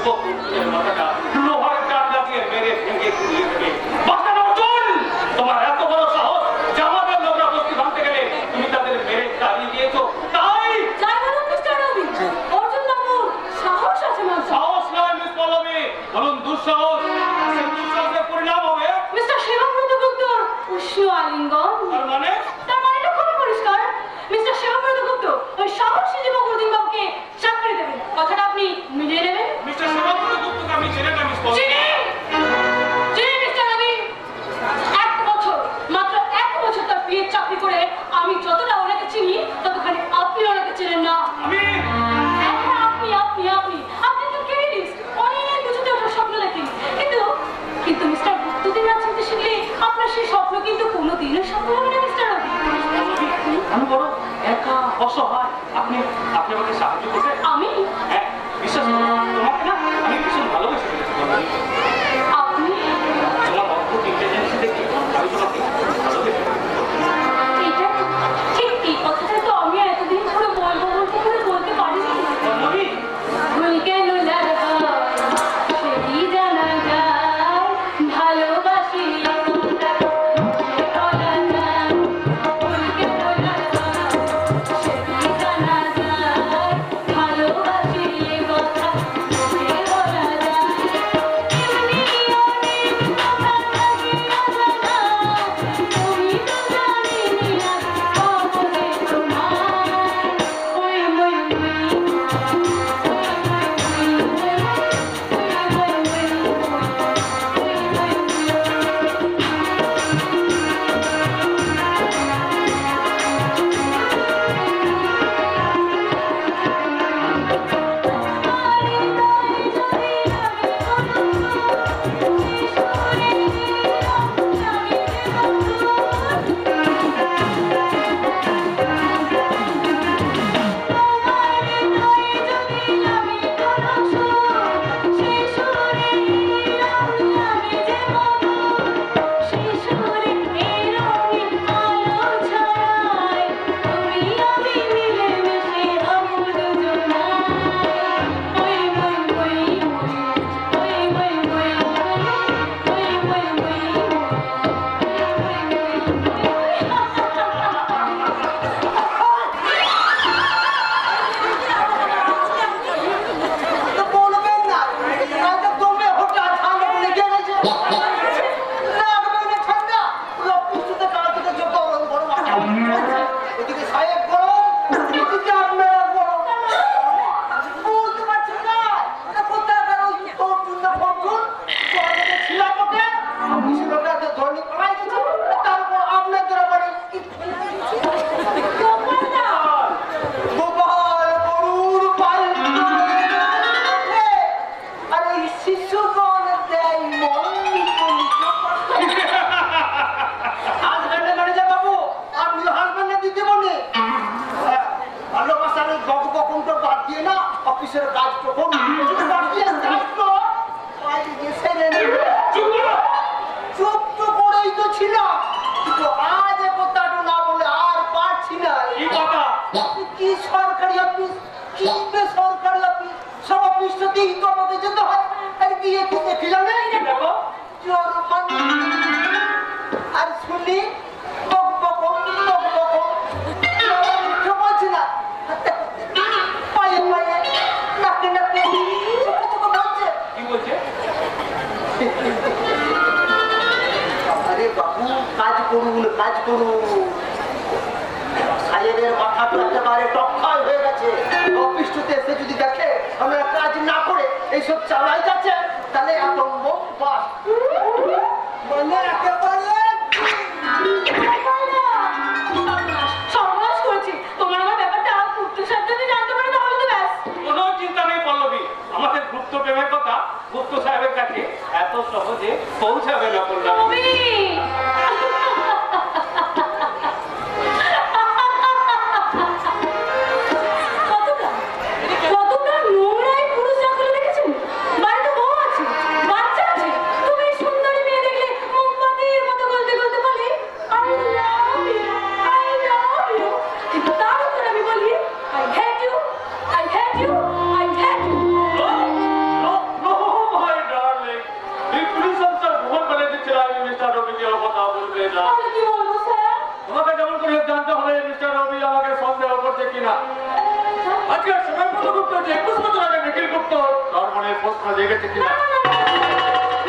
বকুলের মাথাটা লোহার কাঠ লাগিয়ে মেরে ভেঙে ঘুরিয়ে দেবে। বাঁচানো অর্জুন, তোমার এত বড় সাহস যে আমাদের লোকরা বস্তি ভাঙতে গেলে তুমি তাদের মেরে তাড়িয়ে দিয়েছো। তাই যাই বলুন মিস্টার রবি, অর্জুন বাবুর সাহস আছে না? সাহস নয় মিস পল্লবী, বলুন দুঃসাহস। সেই দুঃসাহসের পরিণাম হবে মিস্টার শিবব্রত গুপ্তর উষ্ণ আলিঙ্গন। তার মানে তো খুবই পরিষ্কার। মিস্টার শিবব্রত গুপ্ত ওই সাহসী যুবক অর্জুন বাবুকে চাকরি দেবেন, কথাটা আপনি মিলিয়ে নেবেন। মিস্টার শিবব্রত গুপ্তকে আমি চিনি না মিস পল্লবী। চিনি মিস্টার রবি, 1 বছর, মাত্র 1 বছর তার বিয়ের চাকরি করে আমি যতটা ওনাকে চিনি ততখানি আপনি ওনাকে চেনেন না। আমি আপনি তো কেরিস অনেক কিছুতে ওঠার স্বপ্ন দেখেন, কিন্তু মিস্টার গুপ্তদিন না চিনতে শিখলে আপনার সেই স্বপ্ন কিন্তু কোনোদিনও সফল হবে না মিস্টার রবি। আমি বড় একা অসহায়, আপনি আমাকে সাহায্য করবেন। আমি হ্যাঁ, বিশ্বাস করুন, তোমাকে না আমি ভীষণ ভালোবেসে ফেলেছি পল্লবী। আপনি তোমার অদ্ভুত ইন্টেলিজেন্সি দেখে আমি তোমাকে ভালোবেসে ফেলেছি। এটা ঠিক এই কথাটা তো আমি এতদিন ধরে বলতে পারিনি। পল্লবী, ভুল কেন লাগা সেটি জানা যায়, ভালোবাসি কোনটা বলা যায়। ভুল কেন লাগা সেটি জানা যায়, ভালোবাসি কথা বলা যায়। এমনি অনেক কথা থাকে অজানা, তুমি তো জানি না খবরে তোমার। ওই অফিসের কাজ কখন চুপ তো করেই তো ছিল, কিন্তু আজ কথাটা না বলে আর পারছি না। কি সরকারি অফিস, কি বেসরকারি অফিস, সব অফিসটাতেই তো আমাদের যেতে হয়। আর গিয়ে কি দেখলাম আর শুনি বলছি না পায়ে পায়ে নাকে নাকে চোখে চোখে বলছে। কি বলছে? আরে বাবু, কাজ করুন কাজ করুন। সাহেবের মাথাটা একেবারে টকখাই হয়ে গেছে। অফিসটাতে এসে যদি দেখে আমরা কাজ না করে এইসব চালাই যাচ্ছে, তাহলে এত মুখ বাস মানে একেবারে সর্বনাশ করেছি। তোমার আমার ব্যাপারটা পুত্রের সাথে জানতে পারি তাহলে তো ব্যাস। কোনো চিন্তা নেই পল্লবী, আমাদের গুপ্ত প্রেমের কথা গুপ্ত সাহেবের কাছে এত সহজে পৌঁছাবে না পল্লবী। কতটা নোংরাই পুরুষ জাতলে দেখেছেন। বাড়িতে বউ আছে, বাচ্চা আছে, তুমি সুন্দরী মেয়ে দেখলে মোমবাতির মতো গলতে গলতে বলে আরে কিনা আজকে সময় মতো করতে হচ্ছে 21 বছর আগে নিখিল গুপ্ত তার মনে প্রশ্ন জেগেছে কিনা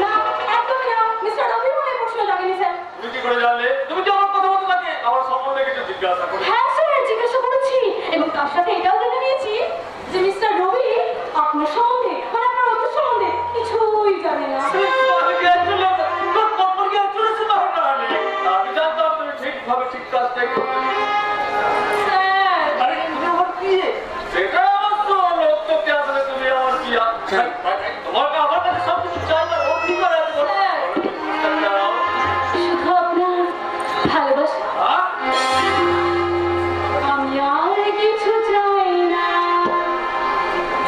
না, একদমই না। মিস্টার রবি মনে প্রশ্ন জাগেনি স্যার। তুমি কি করে জানলে তুমি তো আমার কথা বলতে থাকে আমার সম্বন্ধে কিছু জিজ্ঞাসা করে হ্যাঁ স্যার, জিজ্ঞাসা করেছি এবং তার সাথে এটাও জেনে নিয়েছি যে মিস্টার রবি আপনার সম্বন্ধে মানে আপনার অতীত সম্বন্ধে কিছুই জানে না। আমি জানতাম তুমি ঠিকভাবে ঠিক কাজটাই করবে স্যার, আরে তুমি আমার কি সেটা আমার তো লোক তো কে আসলে তুমি আমার কি তোমার আমার কাছে সব কিছু চাই না অগ্নি করে শুধু আপনার ভালোবাসা। আমি আর কিছু চাই না,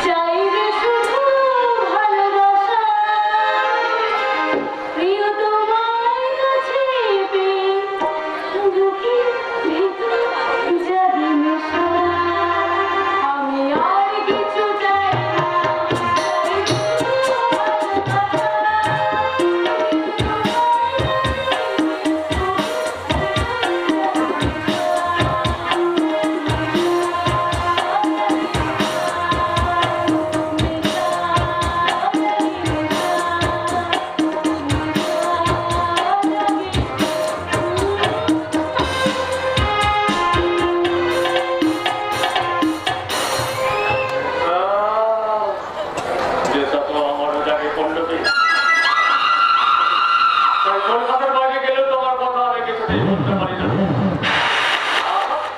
চাই যে শুধু ভালোবাসা। প্রিয় তোমার কাছে পেয়ে বুকের ভিতর জাগে নেশা। আমি আর কিছু চাই না, চাই শুধু ভালোবাসা। যেটা তো আমার জাগে পড়লো তাই কলকাতার বাইরে গেলেও তোমার কথা আমি কিছুতেই বলতে পারি না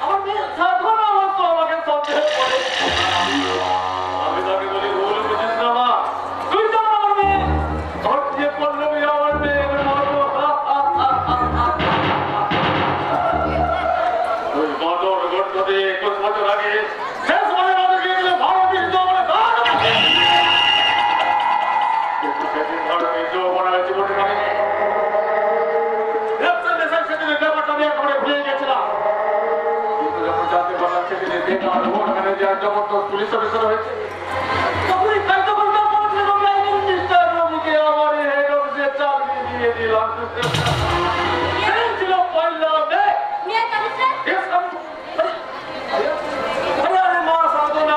আমার মেয়ে সাধনা আমার তো আমাকে সন্দেহ করে আমি তাকে বলি ভুল বুঝিস না মা তুই তো আমার মেয়ে তোর যে পড়লো আমার মেয়ে ওই বদর গড়তে 21 বছর আগে শেষ মনে মাঝে গিয়ে গেলে ভারত কিন্তু আমার সেদিন ভারতের যৌবনের জীবনে আমি ব্যাপারটা আমি একেবারে ভুলে গেছিলাম কিন্তু যখন জানতে পারলাম সেদিনে বেকার ভোট ম্যানেজার জবরদস্ত পুলিশ অফিসার হয়েছে তখনই কার্যকর রবিকে আমার হেড অফিসে চাকরি দিয়ে দিলাম ছিল পয়লা মে মিয়া কাজী স্যার, আরে মা সাধনা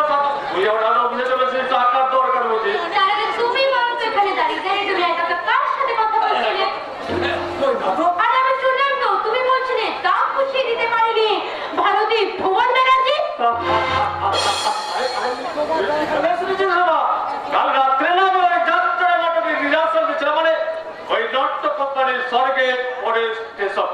তুই আমার অফিসে চলে সেই টাকার দরকার বুঝিস আরে তুমি বরং তো এখানে দাঁড়িয়ে দাঁড়িয়ে তুমি একা একা কার সাথে কথা বলছিলে? আরে আমি শুনলাম তো তুমি বলছিলে দাম পুষিয়ে দিতে পারিনি ভারতী ভুবন ব্যানার্জি। কাল রাত্রে না আমি ওই যাত্রা নাটকের রিহার্সাল দিচ্ছিলাম মানে ওই নাট্য কোম্পানির স্বর্গে পরে স্টেশন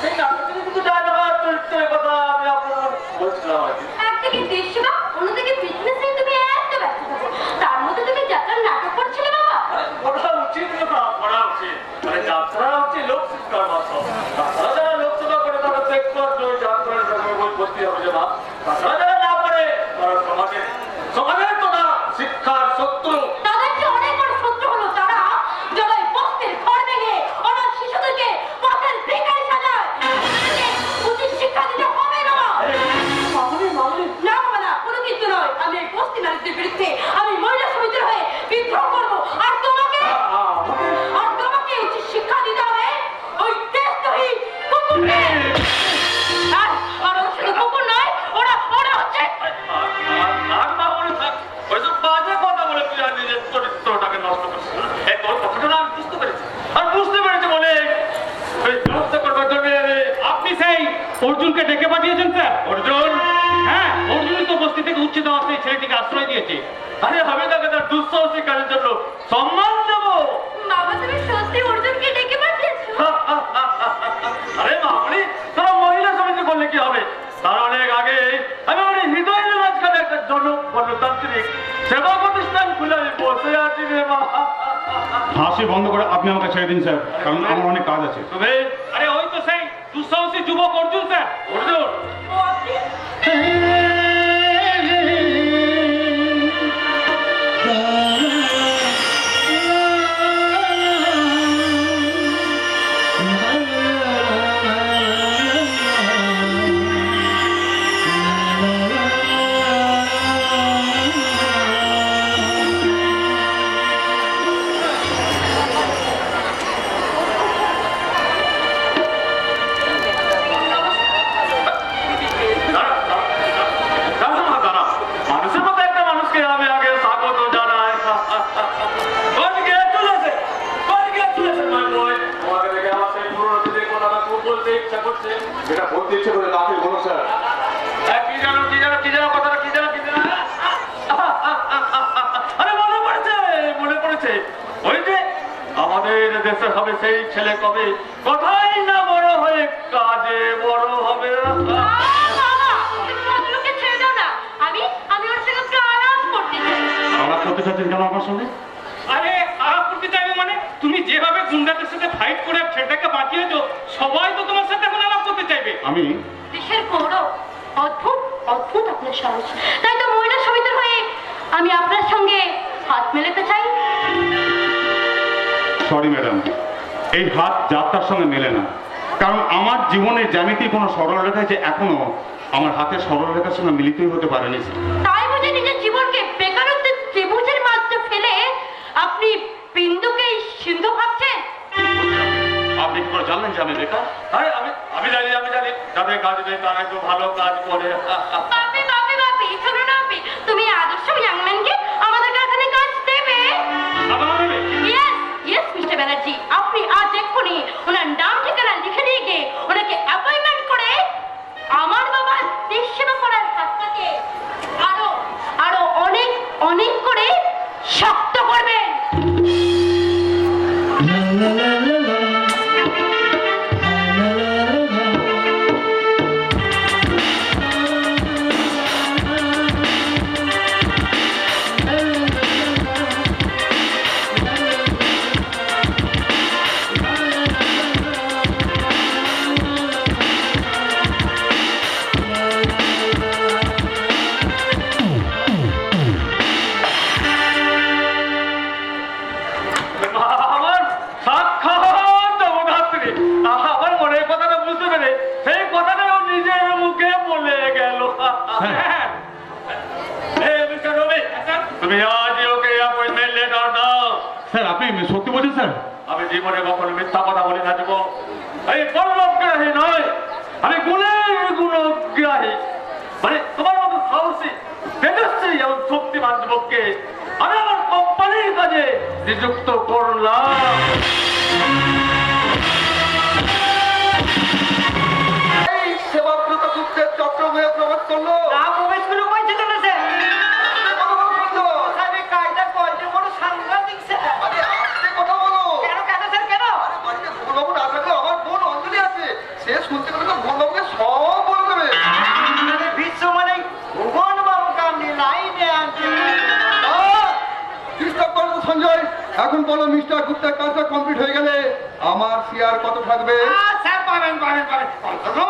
সেই নাটকের কিন্তু ডায়লগ চরিত্রের কথা আমি আপনার বলছিলাম আর কি একদিকে দেশ সেবা অন্যদিকে বিজনেস নিয়ে তুমি এত ব্যস্ত থাকো, তার মধ্যে তুমি যাত্রার নাটক করছিলে বাবা। পড়া উচিত না পড়া উচিত মানে যাত্রা হচ্ছে লোক শিক্ষার মাধ্যম তাছাড়া যারা লোকসভা করে তারা দেখতে ওই যাত্রার সঙ্গে বই ভর্তি হবে যে না তাছাড়া যারা না করে তারা সমাজের তো না শিক্ষার শত্রু তাদের যে অনেক বড় শত্রু হলো তারা যারা এই বস্তির ঘর ভেঙে অনাথ শিশুদেরকে পথের ভিখারি সাজায়। তাদেরকে উচিত শিক্ষা দিতে হবে না। না বাবা না, কোনো কিছু নয়। আমি এই বস্তি মানুষদের বিরুদ্ধে আমি মহিলা সমিতির হয়ে বিদ্রোহ করবো আর তোমাকে উচিত শিক্ষা দিতে হবে ওই দেশদ্রোহী কুকুরকে। আর ওরা শুধু কুকুর নয়, ওরা হচ্ছে ওইসব বাজে কথা বলে তুই আর নিজের চরিত্রটাকে নষ্ট করছিস এই তোর কথাটা আমি বুঝতে পেরেছি আর বুঝতে পেরেছি বলে ওই নষ্ট করবার জন্য আপনি সেই অর্জুনকে ডেকে পাঠিয়েছেন স্যার? অর্জুন হ্যাঁ, অর্জুনই তো বস্তি থেকে উচ্ছেদ হওয়া সেই ছেলেটিকে আশ্রয় দিয়েছে। আরে আমি তাকে তার দুঃসাহসিক কাজের জন্য সম্মান দেবো বাবা তুমি সত্যি অর্জুনকে ডেকে পাঠিয়েছো? আরে মামনি তোরা মহিলা সমিতি করলে কি হবে তার অনেক আগে আমি আমার হৃদয়ের মাঝখানে একটা জনগণতান্ত্রিক সেবা প্রতিষ্ঠান খুলে আমি বসে আছি রে মা হাসি বন্ধ করে আপনি আমাকে ছেড়ে দিন স্যার, কারণ আমার অনেক কাজ আছে। তুমি আরে ওই তো সেই দুঃসাহসী যুবক অর্জুন স্যার। অর্জুন ও আপনি? রাখের বলো স্যার। কি জানো কথাটা কি জানো আরে মনে পড়েছে ওই যে আমাদের দেশে হবে সেই ছেলে কবে কথাই না বড় হয়ে কাজে বড় হবে। আলাপ করতে চাচ্ছেন কেন আমার সঙ্গে? আরে আলাপ করতে চাইবে মানে তুমি যেভাবে গুন্ডাদের সাথে ফাইট করে ছেলেটাকে বাঁচিয়েছো সবাই তো তোমার সাথে এখন আলাপ করতে চাইবে। আমি দেশের গৌরব, অদ্ভুত অদ্ভুত আপনার সাহস। তাই তো মহিলা সমিতির হয়ে আমি আপনার সঙ্গে হাত মেলাতে চাই। সরি ম্যাডাম, এই হাত যাত্রার সঙ্গে মেলে না, কারণ আমার জীবনের জ্যামিতির কোনো সরলরেখা যে এখনো আমার হাতের সরলরেখার সঙ্গে মিলিতই হতে পারেনি। তাই বুঝে নিজের জীবনকে বেকারত্বের ত্রিভুজের মাঝে ফেলে আপনি বিন্দুকে সিন্ধু ভাবছেন? আপনি কি করে জানলেন যে আমি বেকার? আরে আমি জানি যাদের কাজ নেই তারা একটু ভালো কাজ করে। বাপি শোনো না, তুমি আদর্শ ইয়াংম্যানকে আমাদের কারখানে কাজ দেবে? ইয়েস মিস্টার ব্যানার্জি, আপনি আজ এক্ষুনি ওনার নাম ঠিকানা লিখে দিয়ে গিয়ে ওনাকে অ্যাপয়েন্টমেন্ট করে আমার বাবার দেশ সেবা করার হাতটাকে আরো অনেক অনেক করে শক্ত করবেন। আমার সাক্ষাৎ জগদ্ধাত্রী আমার মনের কথাটা বুঝতে পেরে সেই কথাটা ও নিজের মুখে বলে গেল। তুমি আজ ওকে অ্যাপয়েন্টমেন্ট লেটার দাও। স্যার আপনি সত্যি বলছেন স্যার? আমি জীবনে কখনো মিথ্যা কথা বলি না দেবো। এই পল্লবগ্রাহী নয়, আমি গুণের গুণগ্রাহী। মানে তোমার মতো সাহসী তেজস্বী এবং শক্তিমান যুবককে আমি আমার কোম্পানির কাজে নিযুক্ত করলাম। এই সেবাব্রত গুপ্তের চক্রময়ে প্রবেশ করলো। প্রবেশগুলো কইছিল না স্যার? কথা বলো। সাহেব কায়দা কয়টা বড় সাংঘাতিক স্যার। আরে আস্তে কথা বলো। কেন স্যার কেন? আরে বাড়িতে ভুলবাবু না থাকলে আমার বোন অঞ্জলি আছে, সে শুনতে পেলে তো ভুলবাবুকে সব বলে দেবে। মানে বিশ্ব মানে ভুবন বাবু কামনি লাইনে আনছে। ডিস্টার্ব করো না সঞ্জয়। এখন বলো মিস্টার গুপ্তের কাজটা কমপ্লিট হয়ে গেলে আমার শেয়ার কত থাকবে? স্যার পাবেন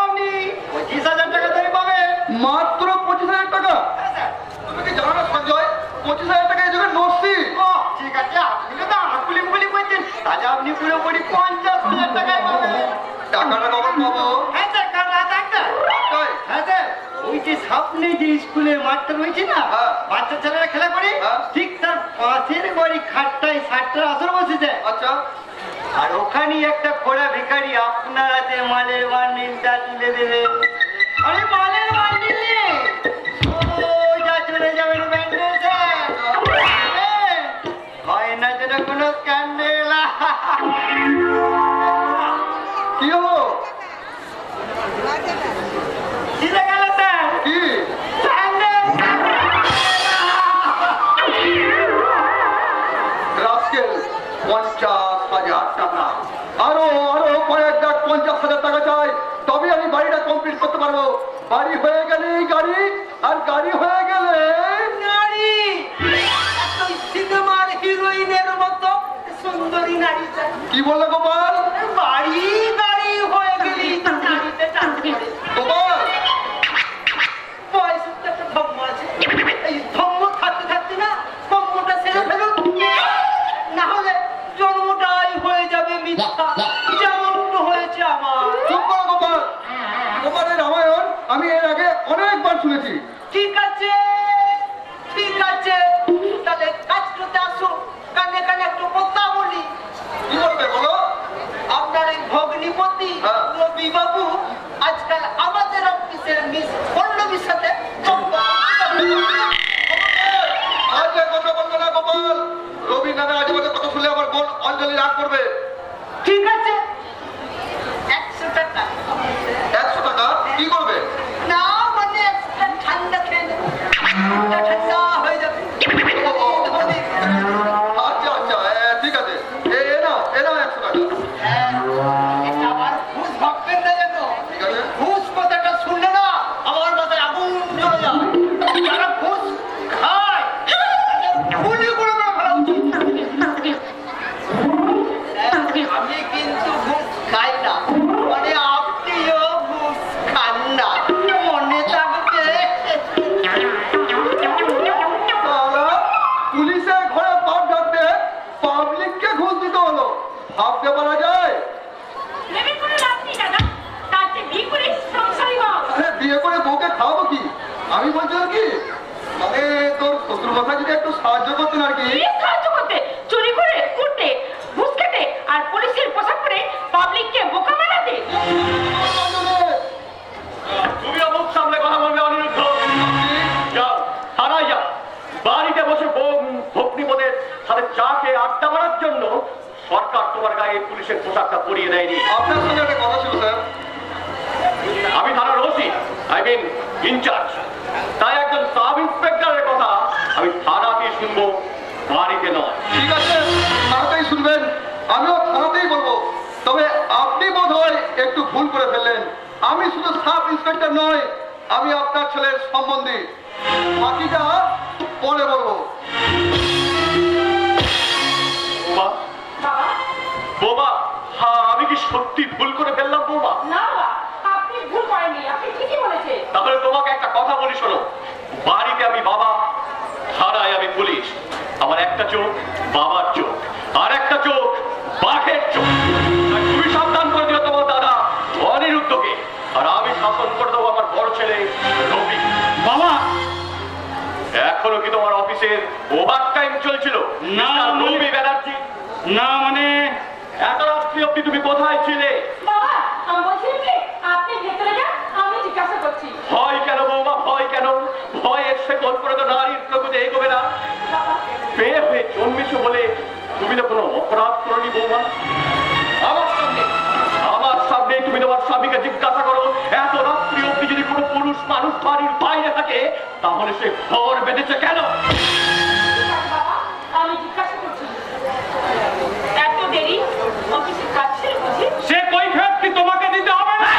আপনি 25,000 টাকা ধরে পাবেন। মাত্র 25,000 টাকা? হ্যাঁ, স্যার। তুমি কি জানো না সঞ্জয়, 25,000 টাকা এই যুগে নস্যি। ও ঠিক আছে, আপনি তো আকুলি বলি বলছেন, তাহলে আপনি পুরোপুরি 50,000 টাকায় পাবেন। টাকাটা কখন পাবো? হ্যাঁ স্যার, কাল রাত 1টা। তাই? হ্যাঁ স্যার, ওই যে সামনে যে স্কুলে মাঠটা রয়েছে না, হ্যাঁ। বাচ্চা ছেলেরা খেলা করে, হ্যাঁ। ঠিক তার পাশের বাড়ি খাটটায় 60টার আসর বসেছে। আচ্ছা, আর ওখানে একটা খোড়া ভিখারি আপনার হাতে মালের বান্ডিলটা তুলে দেবে। আরে মালের বান্ডিল নেই, সোজা চলে যাবেন ব্যান্ডেজে। হয় না যেন কোনো স্ক্যান্ডেল। কি হলো? জিতে গেল স্যার। কি? রাস্কেল, 50,000 টাকা। আরো কয়েক লাখ 50,000 টাকা চাই, তবে আমি বাড়িটা কমপ্লিট করতে পারবো। বাড়ি হয়ে গেলেই গাড়ি, আর গাড়ি হয়ে গেলে নারী, একদম সিনেমার হিরোইনের মতো সুন্দরী নারী চাই। কি বললে গোপাল? বাড়ি গাড়ি হয়ে গেলেই তো নারীতে টান পড়ে। গোপাল, বয়সের তো একটা ধর্ম আছে, এই ধর্ম থাকতে থাকতে না ধর্মটা ছেড়ে ফেলুন, না হলে জন্মটাই হয়ে যাবে মিথ্যা, যেমন তো হয়েছে আমার। চুপ করো গোপাল। গোপালের রামায়ণ আমি এর আগে অনেকবার শুনেছি। ঠিক আছে, তাহলে কাজ করতে আসো, কানে কানে একটু কথা বলি। কি বলবে বলো? আপনার এই ভগ্নিপতি হ্যাঁ। রবি বাবু আজকাল আমাদের অফিসের মিস পল্লবীর সাথে আজে কথা বলবে না গোপাল। রবি নামে আজে বাজে কথা শুনলে আমার বোন অঞ্জলি রাগ করবে। ঠিক আছে, 100 টাকা। 100 টাকা? কি করবে? আমি বলছিলাম কি মানে তোর শ্বশুর মশাই যদি একটু সাহায্য করতেন আর কি। কি সাহায্য করতে? চুরি করে, কুটতে, ঘুষ খেতে আর পুলিশের পোশাক পরে পাবলিককে বোকা বানাতে? তুমিও মুখ সামলে কথা বলবে অনিরুদ্ধ। যাও থানায় যাও, বাড়িতে বসে ভগ্নিপদের সাথে চা খেয়ে আড্ডা মারার জন্য সরকার তোমার গায়ে পুলিশের পোশাকটা পরিয়ে দেয়নি। আপনার সঙ্গে একটা কথা ছিল স্যার। আমি থানার ওসি, আই মিন ইনচার্জ, তাই একজন সাব ইন্সপেক্টরের কথা আমি থানাতেই শুনবো, বাড়িতে নয়। ঠিক আছে, থানাতেই শুনবেন, আমিও থানাতেই বলবো। তবে আপনি বোধহয় একটু ভুল করে ফেললেন। আমি শুধু সাব ইন্সপেক্টর নয়, আমি আপনার ছেলের সম্বন্ধী। বাকিটা পরে বলবো। বোমা, বাবা, বোমা, হ্যাঁ আমি কি সত্যি ভুল করে ফেললাম বোমা? না বাবা, আপনি ভুল করেননি, আপনি ঠিকই বলেছেন। তাহলে তোমাকে একটা কথা বলি শোনো, বাড়িতে আমি বাবা, থানায় আমি পুলিশ। আমার একটা চোখ বাবার চোখ, আর একটা চোখ বাঘের চোখ। আর তুমি সাবধান করে দিও তোমার দাদা অনিরুদ্ধকে, আর আমি শাসন করে দেবো আমার বড় ছেলে রবি। বাবা, এখনো কি তোমার অফিসের ওভার টাইম চলছিল? না, রবি ব্যানার্জি। না মানে এত রাত্রি অব্দি তুমি কোথায় ছিলে? বাবা, আমি বলছিলাম কি, আপনি ভেতরে যান, আমি জিজ্ঞাসা করছি। ভয় কেন বৌমা, ভয় কেন? ভয় এসে গোল করে তো নারীর প্রকৃতি এগোবে না। বাবা, মেয়ে হয়ে জন্মেছো বলে তুমি তো কোনো অপরাধ করনি বৌমা। আমার সামনে তুমি তোমার স্বামীকে জিজ্ঞাসা করো, এত রাত্রি অব্দি যদি কোনো পুরুষ মানুষ বাড়ির বাইরে থাকে তাহলে সে ঘর বেঁধেছে কেন? ঠিক আছে বাবা, আমি জিজ্ঞাসা করছি। এত দেরি, অফিসে কাজ ছিল বুঝি? সে কৈফিয়ত কি তোমাকে দিতে হবে না?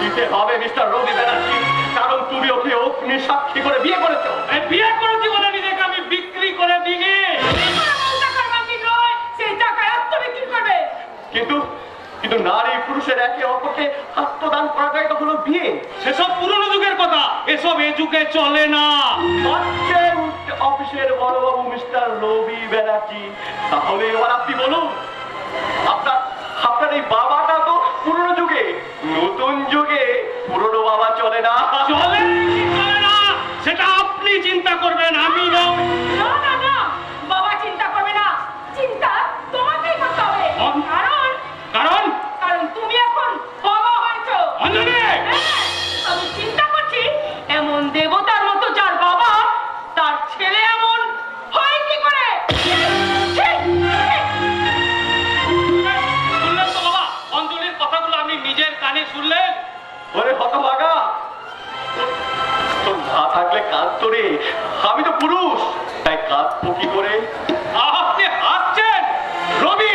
দিতে হবে মিস্টার রবি ব্যানার্জি, কারণ তুমি ওকে অগ্নি সাক্ষী করে বিয়ে করেছো। এই বিয়ে করেছি বলে নিজেকে আমি বিক্রি করে দিই। এমন টাকার বাকি নয়, সেই টাকা আত্মবিক্রি করবে। কিন্তু কিন্তু নারী পুরুষের একে অপরকে আত্মদান করাটাই তো হলো বিয়ে। সেসব পুরনো যুগের কথা, এসব এ যুগে চলে না। পাচ্ছেন অফিসের বড়বাবু মিস্টার রবি ব্যানার্জি, তাহলে এবার আপনি বলুন, আপনার আপনার এই বাবাটা তো পুরনো যুগে, নতুন যুগে পুরনো বাবা চলে না। চলে কি চলে না সেটা আপনি চিন্তা করবেন, আমি নয়। না না না, বাবা চিন্তা করবে না, চিন্তা তোমাকেই করতে হবে। কারণ কারণ কারণ তুমি এখন বাবা হয়েছো। অঞ্জলি, হ্যাঁ, আমি চিন্তা করছি, এমন দেবতার মতো যার বাবা, তার ছেলে এমন হয় কি করে? ছি, ছি, ছি। শুনলেন তো বাবা, অঞ্জলির কথাগুলো আপনি নিজের কানে শুনলেন। ওরে হতভাগা, তোর না থাকলে কাঁদ তোরে, আমি তো পুরুষ, তাই কাঁদবো কি করে? আপনি হাসছেন। রবি,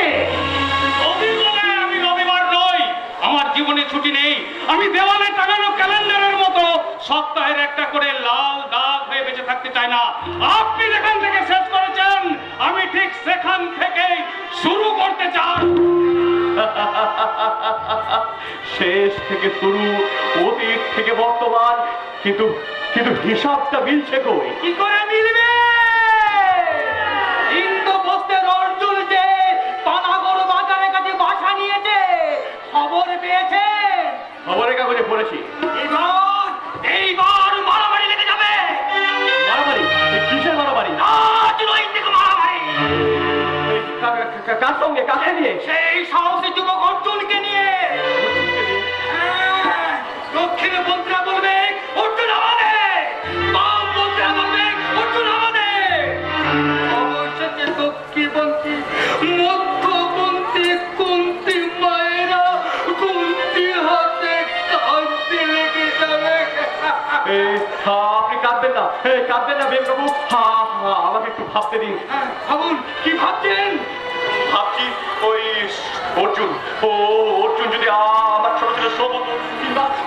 রবি বলে আমি রবিবার নই, আমার জীবনে ছুটি নেই। আমি দেওয়ালে টাঙানো ক্যালেন্ডারের মতো সপ্তাহের একটা করে লাল দাগ হয়ে বেঁচে থাকতে চাই না। আপনি যেখান থেকে শেষ করেছেন আমি ঠিক সেখান থেকেই শুরু করতে চাই। শেষ থেকে শুরু, অতীত থেকে বর্তমান, কিন্তু কিন্তু হিসাবটা মিলছে কই? কি করে মিলবে? ইন্দ্রপ্রস্থের অর্জুন যে পানাগড় বাজারের কাছে বাসা নিয়েছে, খবর পেয়েছেন? খবরের কাগজে পড়েছি। এইবার মারামারি লেগে যাবে। মারামারি? কিসের মারামারি? আজ নয় থেকে মারামারি। কার সঙ্গে, কাকে নিয়ে? সেই সাহসী যুবক অর্জুনকে নিয়ে। হ্যাঁ, দক্ষিণে মন্ত্রীরা বলবে অর্জুন আমাদের, বাম মন্ত্রীরা বলবে অর্জুন আমাদের। অবশেষে দক্ষিণপন্থী, মধ্যপন্থী, কুন্তি মায়েরা কুন্তি হাতে কাঁদতে লেগে যাবে। আপনি কাঁদবেন না, কাঁদবেন না বেমবাবু। আমাকে একটু ভাবতে দিন। ভাবুন, কি ভাবছেন? ভাবছি ওই অর্জুন, অর্জুন যদি আমার ছোট ছেলে সব হতো,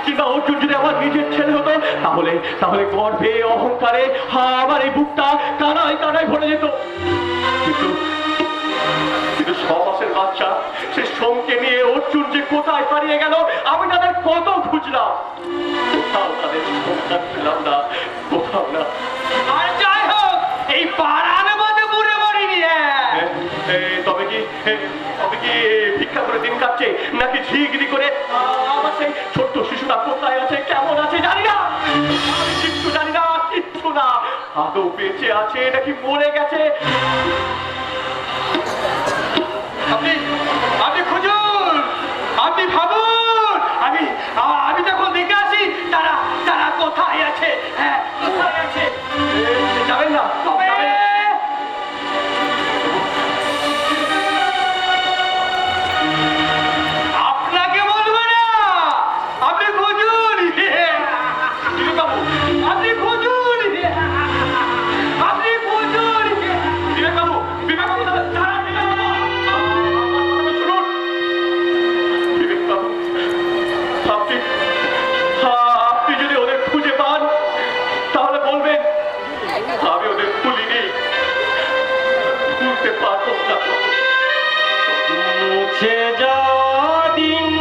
কিংবা অর্জুন যদি আমার নিজের ছেলে হতো, তাহলে তাহলে গর্বে অহংকারে আমার এই বুকটা কানায় কানায় ভরে যেত। কিন্তু কিন্তু 6 মাসের বাচ্চা সে সোমকে নিয়ে অর্জুন যে কোথায় হারিয়ে গেল, আমি তাদের কত খুঁজলাম, কোথাও তাদের সন্ধান পেলাম না, কোথাও না। আর যাই হোক, এই পাড়ার মধ্যে বুড়ে মরিনি। তবে কি ভিক্ষা করে দিন কাটছে, নাকি ঝিগড়ি করে আমার সেই ছোট্ট শিশুটা কোথায় আছে, কেমন আছে জানি না। আদৌ বেঁচে আছে নাকি মরে গেছে। আপনি আপনি খুঁজুন, আপনি ভাবুন, আমি যখন দেখে আসি তারা তারা কোথায় আছে। হ্যাঁ, কোথায় আছে? যাবেন না তবে আপনাকে বলবো না, আপনি খুঁজুন। বিবেক বাবু, আপনি খুঁজুন, আপনি খুঁজুন। বিবেক বাবু, বিবেক বাবু, দাঁড়ান, বিবেক বাবু। শুনুন, বিবেক বাবু, আপনি যদি ওদের খুঁজে পান তাহলে বলবেন আমি ওদের খুলিনি, খুলতে পারবো না। মুছে যাওয়া দিন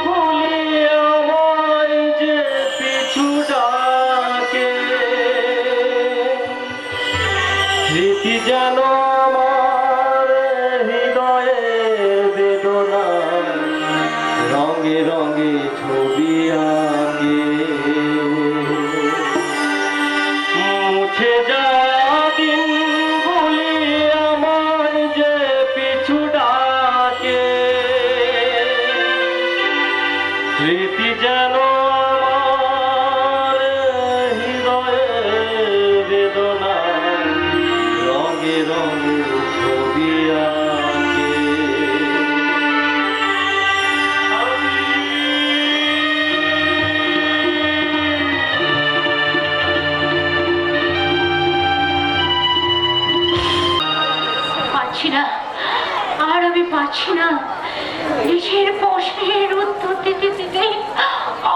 ভুলি আমায় যে পিছু ডাকে, স্মৃতি যেন আমার হৃদয়ে বেদনা রঙে রঙে ছবি আঁকে। মুছে যাওয়া দিন ভুলি আমায় যে পিছু ডাকে, স্মৃতি যেন আমার হৃদয়ে বেদনা রঙে রঙে ছবি আঁকে। পাচ্ছি না, আর আমি পাচ্ছি না। নিজের প্রশ্নের উত্তর দিতে দিতে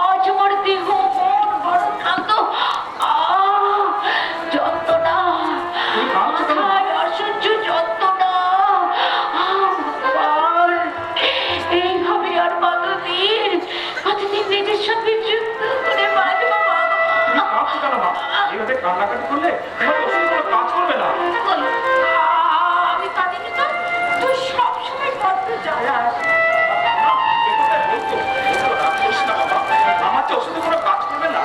আজ আমার দেহ মন বড় ক্লান্ত। যন্ত্রণা, মাথায় অসহ্য যন্ত্রণা। ভগবান, এইভাবে আর কতদিন নিজের সঙ্গে যুক্ত করে বাঁচবো বাবা? এইভাবে কান্নাকাটি করলে তোমার ওষুধ কোনো কাজ করবে না। আমি কাঁদিনি তো, তুই সবসময় কত জ্বালাস। আমার যে ওষুধে কোনো কাজ করবে না,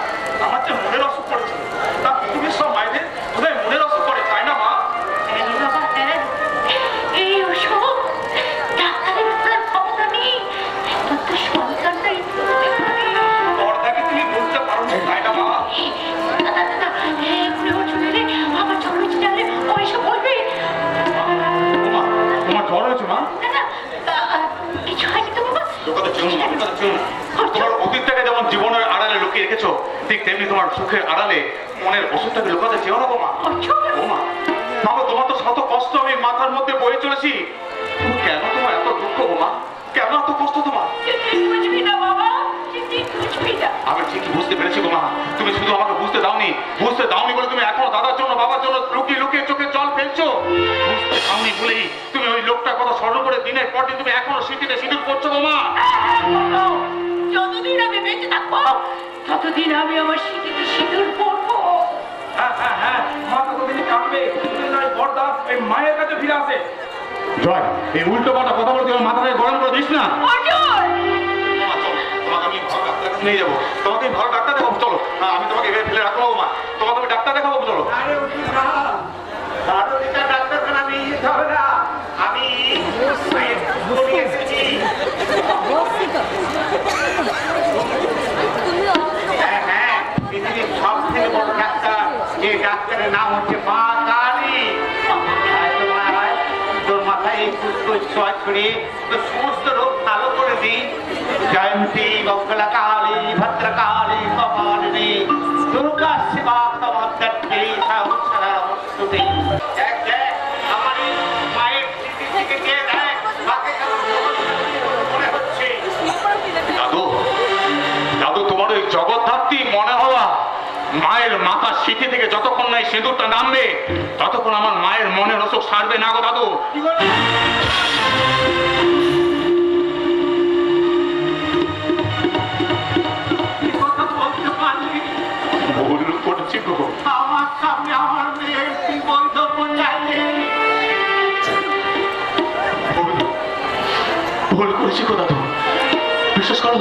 আমার যে মনের অসুখ পড়েছে, তা পৃথিবীর সব মায়েদের বোধহয় মনের অসুখ করে, তাই না মা? এই বাবা, হ্যাঁ, এই ওষুধ ডাক্তারের উপরে ক্ষমতা নেই। তোর তো সন্তানটা একটু হতে পারে। পর্দাকে তুমি বুঝতে পারো না, তাই না মা? দাদা দাদা, এগুলো চলে রে, আমার জ্বর হয়েছে জানলে ও এসব বলবে। মা, তোমার জ্বর হয়েছে মা? দাদা, কিছু হয়নি তো বাবা? লোকাতে চেনো না, লোকাতে চেনো না। তোমার অতীতটাকে যেমন জীবনের আড়ালে লুকিয়ে রেখেছো, ঠিক তেমনি তোমার সুখের আড়ালে মনের ওষুধটাকে লুকাতে চেও না গো মা। ও মা, মাগো, তোমার তো শত কষ্ট আমি মাথার মধ্যে বয়ে চলেছি, তুমি কেন তোমার এত দুঃখ গো মা? কেন এত কষ্ট তোমার? তুই বুঝবি না বাবা, তুই বুঝবি না। আমি ঠিকই বুঝতে পেরেছি গো মা, তুমি শুধু আমাকে বুঝতে দাওনি বলে তুমি এখনো দাদার জন্য বাবার জন্য লুকিয়ে লুকিয়ে চোখে জল ফেলছো। বুঝতে দাওনি বলেই তুমি ওই লোকটার কথা স্মরণ করে দিনের পর দিন তুমি এখনো স্মৃতিতে সিঁদুর করছো গো মা। যতদিন আমি বেঁচে থাকবো ততদিন আমি আমার স্মৃতিতে সিঁদুর পরবো। হ্যাঁ হ্যাঁ হ্যাঁ, মা ততদিনই কাঁদবে, বড়দা এই মায়ের কাছে ফিরে আসে। জয়, এই উল্টো পাল্টা কথা বলতে আমার মাথাটাকে গরম করে দিস না। অর্জুন! তোমাকে আমি ভালো ডাক্তার কাছে নিয়ে যাবো, তোমাকে ভালো ডাক্তার দেখাবো, চলো। আমি তোমাকে এভাবে ফেলে রাখবো মা, তোমাকে আমি ডাক্তার দেখাবো, চলো। ডাক্তারখানা নিয়ে যেতে হবে না, আমি এসেছি। হ্যাঁ হ্যাঁ, পৃথিবীর সব থেকে বড় ডাক্তার, এই ডাক্তারের নাম হচ্ছে মা কালী। তোর মাথায় এই পুষ্প ছোঁয়া ছড়িয়ে তোর সমস্ত রোগ ভালো করে দিই। জয়ন্তী মঙ্গলা কালী ভদ্রকালী কপালিনী দুর্গা শিবা তমদ্দত্তী সহস্র নমস্তুতে। দেখ দেখ, আমার এই মায়ের স্মৃতি থেকে কে দেখ, মাকে কেমন মনে হচ্ছে। দাদু, দাদু, তোমার ওই জগদ্ধাত্রী মনে হওয়া মায়ের মাথার স্মৃতি থেকে যতক্ষণ না এই সিঁদুরটা নামবে ততক্ষণ আমার মায়ের মনের অসুখ সারবে না গো দাদু। ভুল করছি গো, আমার সামনে আমার মেয়ের কি বৈধব্য চাইলে ভুল করেছি গো দাদু, বিশ্বাস করো।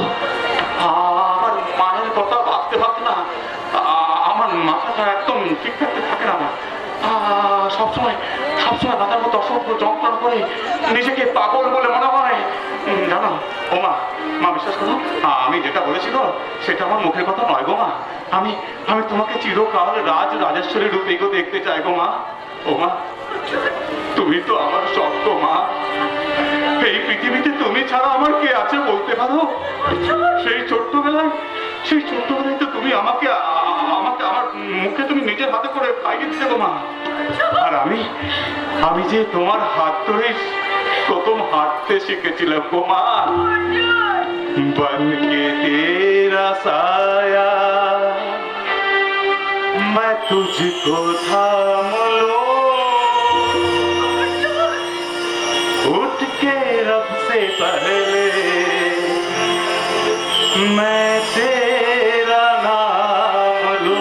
আমার মায়ের কথা ভাবতে ভাবতে না আমার মাথাটা একদম ঠিকঠাক থাকে না আমার। সবসময় মাথার মতো অসভ্য যন্ত্রণা করে নিজেকে পাগল বলে মনে হয়। জানো ও মা বিশ্বাস করো, আমি যেটা বলেছি গো সেটা আমার মুখের কথা নয় গো মা। আমি তোমাকে চিরকাল রাজেশ্বরী রূপে গো দেখতে চাই গো মা। ও মা, তুমি তো আমার সত্য মা। এই পৃথিবীতে তুমি ছাড়া আমার কে আছে বলতে পারো? সেই ছোট্টবেলায় তো তুমি আমাকে আমার মুখে তুমি নিজের হাতে করে খাইয়ে দিতে গো মা। আর আমি যে তোমার হাত ধরে প্রথম হাঁটতে শিখেছিলাম গো মা। बनके तेरा साया मैं तुझको थाम लूं, उठ के रब से पहले मैं तेरा नाम लूं।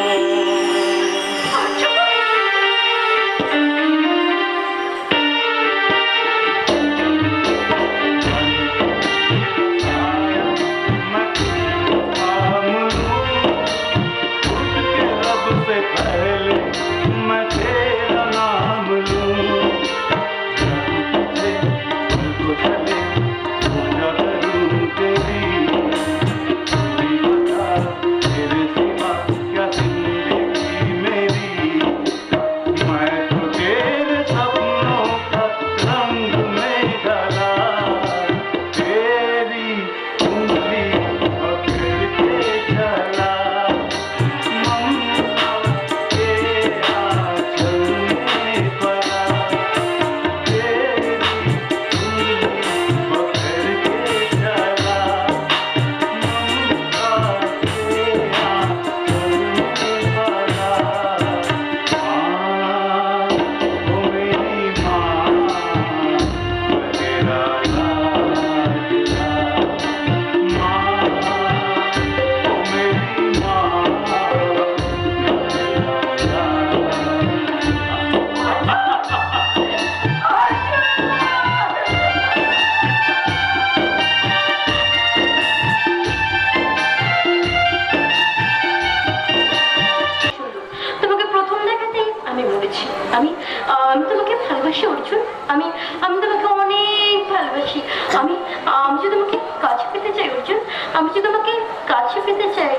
আমি তোমাকে ভালোবাসি অর্জুন। আমি তোমাকে অনেক ভালোবাসি। আমি যে তোমাকে কাছে পেতে চাই অর্জুন, আমি যে তোমাকে কাছে পেতে চাই।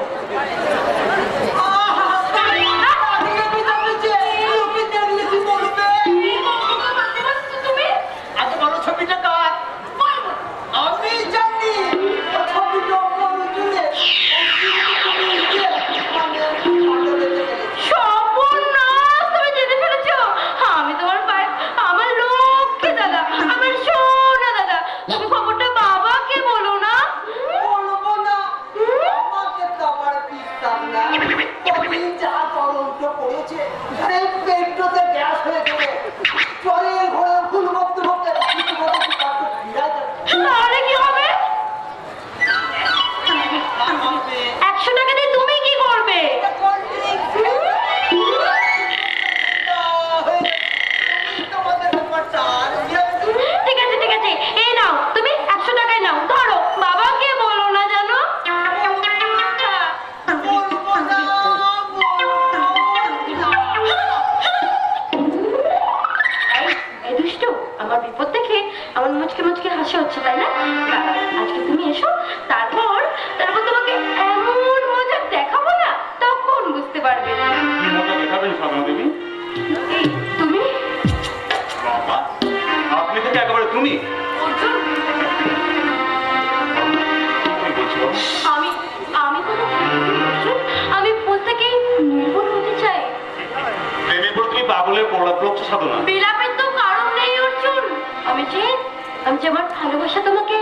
আমি যে আমার ভালোবাসা তোমাকে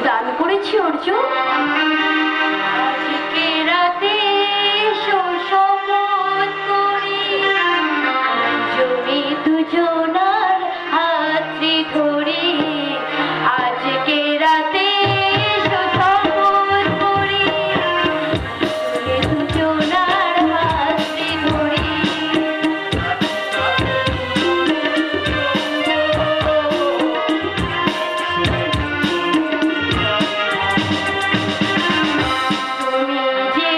দান করেছি অর্জুন। আজকে রাতে শপথ করি দুজনার হাত ধরে, আজকে রাতে শপথ করি দুজনার হাত ধরে। তুমি যে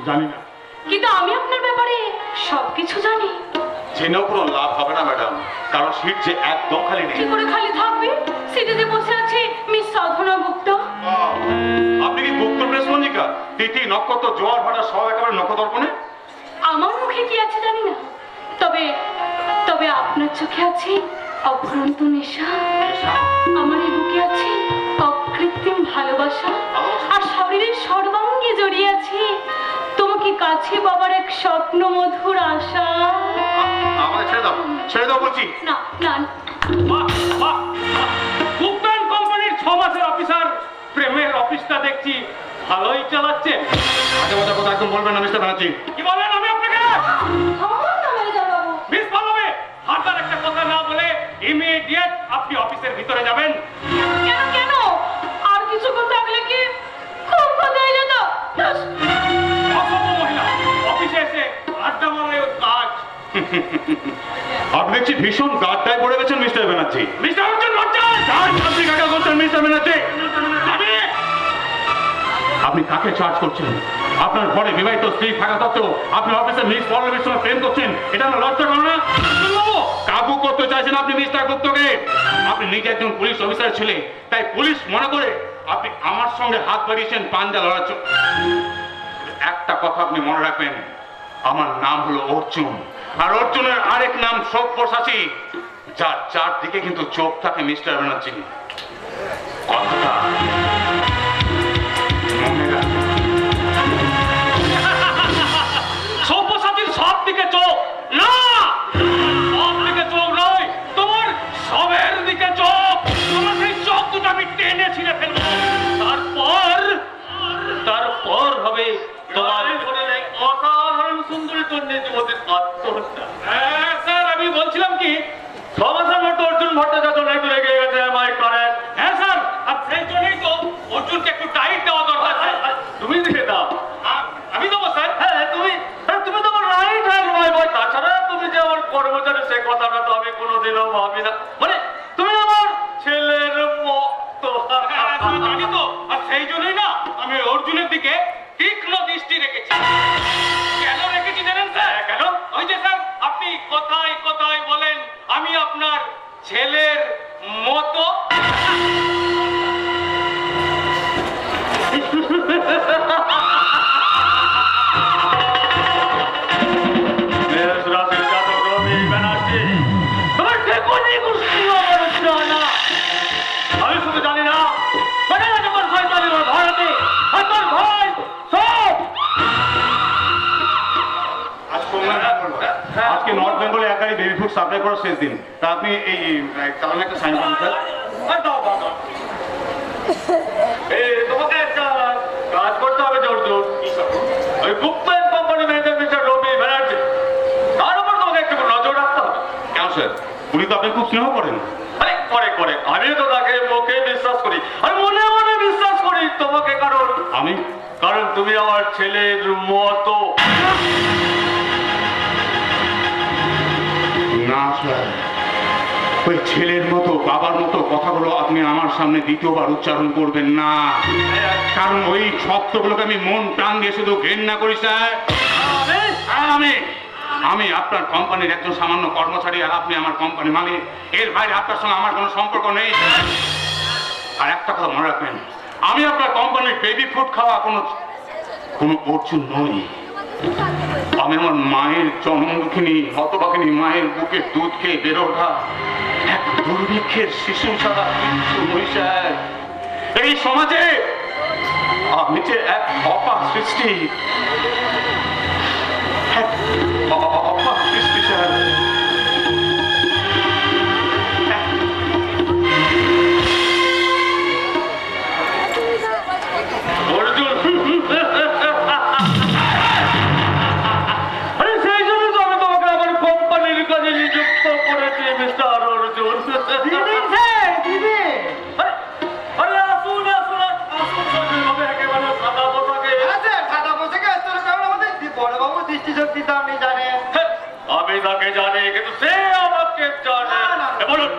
জানি না। কিন্তু আমি আপনার ব্যাপারে সবকিছু জানি। জেনেও কোনো লাভ হবে না ম্যাডাম, কারণ সিট যে একদম খালি নেই। কি করে খালি থাকবে? সিটে যে বসে আছে মিস সাধনা গুপ্ত। আপনি কি গুপ্ত প্রেস পঞ্জিকা, তিথি নক্ষত্র জোয়ার ভাড়া সব একেবারে নক্ষত্রপণে? আমার মুখে কি আছে জানি না, তবে তবে আপনার চোখে আছে অভ্রান্ত নেশা, আমার এই বুকে আছে অকৃত্রিম ভালোবাসা, আর শরীরের সর্বাঙ্গে জড়িয়ে আছে তোমাকে কাছে পাবার এক স্বপ্ন মধুর আশা। আমায় ছেড়ে দাও বলছি। না না, বাহ, বাহ, বাহ। গুপ্তান কোম্পানির 6 মাসের অফিসার প্রেমের অফিসটা দেখছি ভালোই চালাচ্ছে। মাঝে মাঝে কথা একদম বলবেন না মিস্টার ব্যানার্জি। কি বলেন আমি আপনাকে? থামুন না ম্যানেজার বাবু। মিস পালাবে হাতার একটা কথা না বলে ইমিডিয়েট আপনি অফিসের ভিতরে যাবেন। কেন কেন? আর কিছু কথা থাকলে কি খুব কথা হয়ে যেত। অসভ্য মহিলা অফিসে এসে আড্ডা মারে কাজ। আপনি দেখছি ভীষণ গাড্ডায় পড়ে গেছেন মিস্টার ব্যানার্জি। মিস্টার অর্জুন ভট্টাচার্য, আপনি কাকে করছেন মিস্টার ব্যানার্জি? আপনি কাকে চার্জ করছেন? আপনার ঘরে বিবাহিত স্ত্রী থাকা সত্ত্বেও আপনি অফিসে মিস পল্লবীর সঙ্গে প্রেম করছেন, এটা আমার লজ্জা করে না? কাবু করতে চাইছেন আপনি মিস্টার গুপ্তকে। আপনি নিজে একজন পুলিশ অফিসার ছেলে, তাই পুলিশ মনে করে আপনি আমার সঙ্গে হাত বাড়িয়েছেন পাঞ্জা লড়ার জন্য। একটা কথা আপনি মনে রাখবেন, আমার নাম হলো অর্জুন, আর অর্জুনের আরেক নাম সব্যসাচী, যার চারদিকে কিন্তু চোখ থাকে মিস্টার ব্যানার্জি। কথাটা মনে রাখবেন। সব্যসাচীর সব দিকে চোখ না, সব দিকে চোখ নয়, তোমার সবের দিকে চোখ। তোমার সেই চোখ দুটো আমি টেনে ছিঁড়ে ফেলবো, তারপর হবে তোমার অসাধারণ সুন্দরী তন্নি যুবতীর আত্মহত্যা। হ্যাঁ স্যার, আমি বলছিলাম কি 6 মাসের মতো অর্জুন ভট্টাচার্য একটু রেগে গেছে, আমায় করেন। হ্যাঁ স্যার, আর সেই জন্যই তো অর্জুনকে একটু টাইট দেওয়া দরকার। তুমি দিয়ে দাও। আমি দেবো স্যার? হ্যাঁ তুমি তো আমার রাইট হ্যান্ড নয় ভাই। তাছাড়া তুমি যে আমার কর্মচারী সে কথাটা তো আমি কোনোদিনও ভাবি না। মানে তুমি আমার ছেলের মতো। জানি তো, আর সেই জন্যই না আমি অর্জুনের দিকে তীক্ষ্ণ দৃষ্টি রেখেছি। কেন রেখেছি জানেন স্যার? কেন? ওই যে স্যার আপনি কথায় কথায় বলেন আমি আপনার ছেলের মতো। আমি শুধু জানি না যখন শয়তানি ওর ভারতে তোর ভয় সব। আজকে নর্থ বেঙ্গলে একাই বেবি ফুড সাপ্লাই করার শেষ দিন, তা আপনি এই কারণে একটা সাইন করুন স্যার। তোমাকে একটা কাজ করতে হবে অর্জুন। ওই গুপ্তান কোম্পানি ম্যানেজার মিস্টার রবি ব্যানার্জি, তার উপর তোমাকে একটু নজর রাখতে হবে। কেন স্যার? উনি তো আপনি খুব স্নেহ করেন। আরে করে আমি তো তাকে মুখে বিশ্বাস করি আর মনে মনে বিশ্বাস করি তোমাকে, কারণ তুমি আমার ছেলের মতো। না স্যার, ওই ছেলের মতো বাবার মতো কথাগুলো আপনি আমার সামনে দ্বিতীয়বার উচ্চারণ করবেন না, কারণ ওই শব্দগুলোকে আমি মন প্রাণ দিয়ে শুধু ঘেন্না করি স্যার। আমি আপনার কোম্পানির একজন সামান্য কর্মচারী, আর আপনি আমার কোম্পানি মালিক। এর বাইরে আপনার সঙ্গে আমার কোনো সম্পর্ক নেই। আর একটা কথা মনে রাখবেন, আমি আপনার কোম্পানির বেবি ফুড খাওয়া কোনো অর্জুন নই। আমি আমার মায়ের জন্ম দুঃখিনী হতভাগিনী মায়ের বুকে দুধ খেয়ে বেড়ে ওঠা এক দুর্ভিক্ষের শিশু ছাড়া কিছু নই স্যার। এই সমাজে আমি যে এক অপার সৃষ্টি, অপার সৃষ্টি স্যার। আমি তাকে জানি, কিন্তু সে আমাকে জানে। বলুন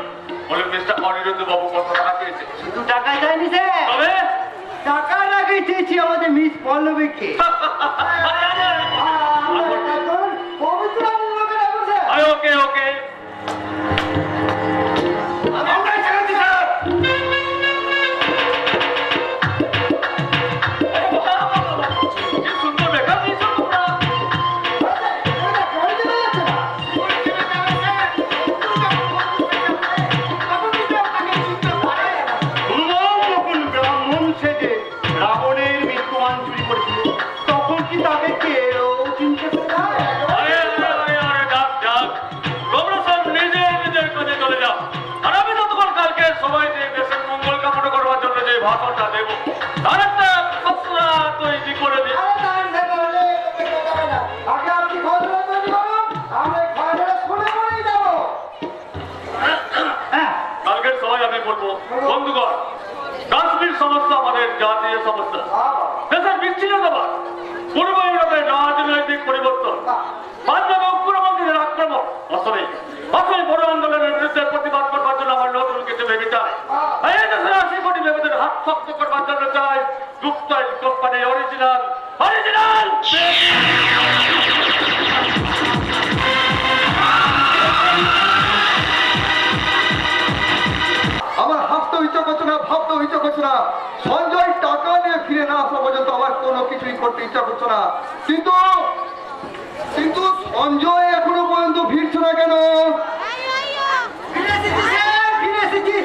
বলুন মিস্টার অনিরুদ্ধ বাবু কত টাকা পেয়েছে? শুধু টাকা চাইনি স্যার, তবে টাকা লাগিয়ে চেয়েছি আমাদের মিস পল্লবীকে। আরে বিমান চুরি করেছিল তখন কি তাকে কেউ চিনতে পেরে? আরে ডাক ডাক, তোমরা সব নিজের নিজের কাজে চলে যাও। আর আমি যতক্ষণ কালকে সবাই যে দেশের মঙ্গল কামনা করবার জন্য যে ভাষণটা দেবো তার একটা খসড়া তৈরি করে দিই। আরে দাঁড়ান তাহলে তুমি কথা বলো। আগে আপনি ঘরটা তৈরি করুন, আমরা ঘরটা শুনে করেই যাবো। কালকের সবাই আমি বলবো, বন্ধুগণ, কাশ্মীর সমস্যা আমাদের জাতীয় সমস্যা। দেশের বিচ্ছিন্নতাবাদ, পূর্ব ইউরোপের রাজনৈতিক পরিবর্তন, পাঞ্জাবে উগ্রপন্থীদের আক্রমণ, আসলে বড় আন্দোলনের বিরুদ্ধে প্রতিবাদ করবার জন্য আমার নতুন কিছু ভেবে চাই। এই দেশের 80 কোটি ভেবেদের হাত শক্ত করবার জন্য চাই গুপ্তাইল কোম্পানি অরিজিনাল অরিজিনাল। আমার হাসতে ইচ্ছা করছে না, ভাবতে ইচ্ছা করছে না। সঞ্জয় টাকা নিয়ে ফিরে না আসা পর্যন্ত আমার কোনো কিছুই করতে ইচ্ছা করছে না। কিন্তু কিন্তু সঞ্জয় এখনো পর্যন্ত ফিরছে না কেন? ফিরে এসেছি স্যার, ফিরে এসেছি।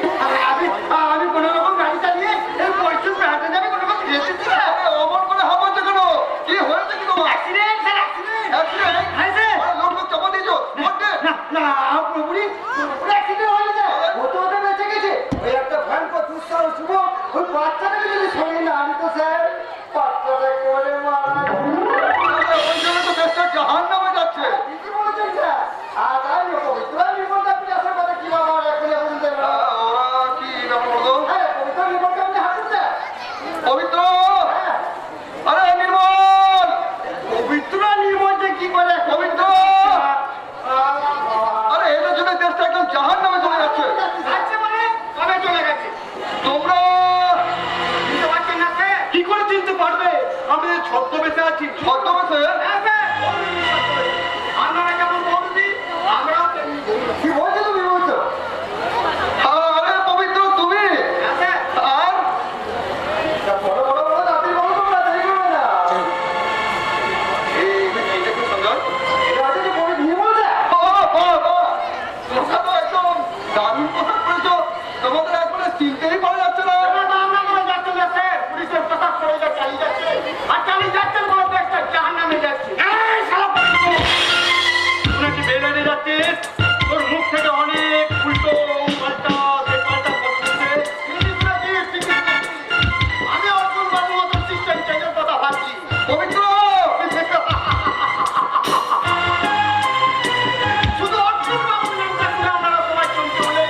আমি কোনো রকম গাড়ি চালিয়ে এই পরিচয় বেড়াতে যাবে কোনো রকম ফিরে এসেছি স্যার। আরে অমন করে হাঁপাচ্ছে কেন? কি হয়েছে কি তোমার? Accident sir, accident. অ্যাক্সিডেন্ট? হ্যাঁ স্যার। আরে লোক চাপা দিয়েছো? ঘটে? না পুরোপুরি অ্যাক্সিডেন্ট হয়ে যায়। ও তো ওটা বেঁচে গেছে। ওই একটা ভয়ঙ্কর দুঃসাহস যুবক ওই বাচ্চাটাকে যদি সরিয়ে না আমি তো স্যার বাচ্চাটাকে বলে মারা আরে ওই জন্য তো দেশটা জাহান্নামে যাচ্ছে। কি বলছেন স্যার? আর তাই পবিত্র নির্মলটা আপনি আসার কথা কি বাবা এখন বলুন দেবেন? ওরা কি ব্যাপার বলো? হ্যাঁ পবিত্র নির্মলকে আপনি হাঁটুন স্যার। পবিত্র! হ্যাঁ আরে নির্মল! পবিত্র নির্মলটা কি করে? পবিত্র! আরে এদের জন্য দেশটা একদম জাহান্নামে চলে যাচ্ছে। যাচ্ছে মানে কবে চলে গেছে? তোমরা বুঝতে পারছেন না স্যার? কি করে চিনতে পারবে? আমি ছদ্মবেশে আছি। ছদ্মবেশে? হ্যাঁ স্যার, আপনারা কেমন বলছি আমরাও তেমনি বলছি। কি বলছো তুমি বলছো? আরে পবিত্র তুমি? হ্যাঁ স্যার। আর বড় বড় বড় দাঁতি বড় তোমরা দেরি করবে না। এইটা কি সঞ্জয়? এটা হচ্ছে যে পবিত্র নির্মল স্যার। তোমরা তো একদম দারুণ পোশাক পরেছো। তোমাদের একবারে চিনতেই পারা যাচ্ছে না। তোমরা তো আমরা করে যাচ্ছেন না স্যার। পুলিশের পোশাক পরে যা চালিয়ে যাচ্ছে। আর চালিয়ে যাচ্ছেন বলে তো একটা জাহান্নামে যাচ্ছে। এই শালা পবিত্র! তুই কি বেলানে যাচ্ছিস? তোর মুখ থেকে অনেক উল্টো পাল্টা কথা বলছে। আমি অর্জুন বাবুর মতো সিস্টেম চেঞ্জের কথা ভাবছি। পবিত্র! শুধু অর্জুন বাবুর নামটা শুনে আপনারা সবাই চমকে হলে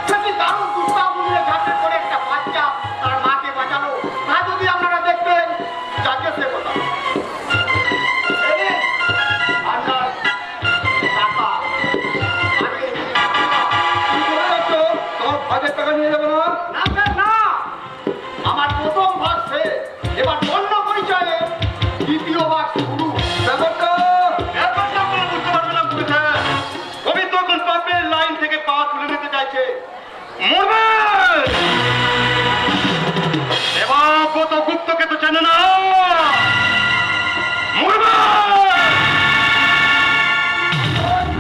সেটি দারুণ দুষ্টাবুলিয়ে ঝাঁপে করে একটা বাচ্চা তার মাকে বাঁচালো। তা যদি আপনারা দেখতেন যাকে সে কথা। এই নিন, আপনার টাকা। আগে কি করে যাচ্ছ? তোমার ভাগের টাকা নিয়ে যাবে না? না স্যার না, আমার প্রথম ভাগ শেষ। এবার অন্য পরিচয়ে দ্বিতীয় ভাগ শুরু। ব্যাপারটা ব্যাপারটা আপনারা বুঝতে পারবেন না পুলিশ স্যার। পবিত্র কোন পাপের লাইন থেকে পা তুলে নিতে চাইছে। মরবে! দেবাব্রত গুপ্তকে তো চেনে না। মরবে!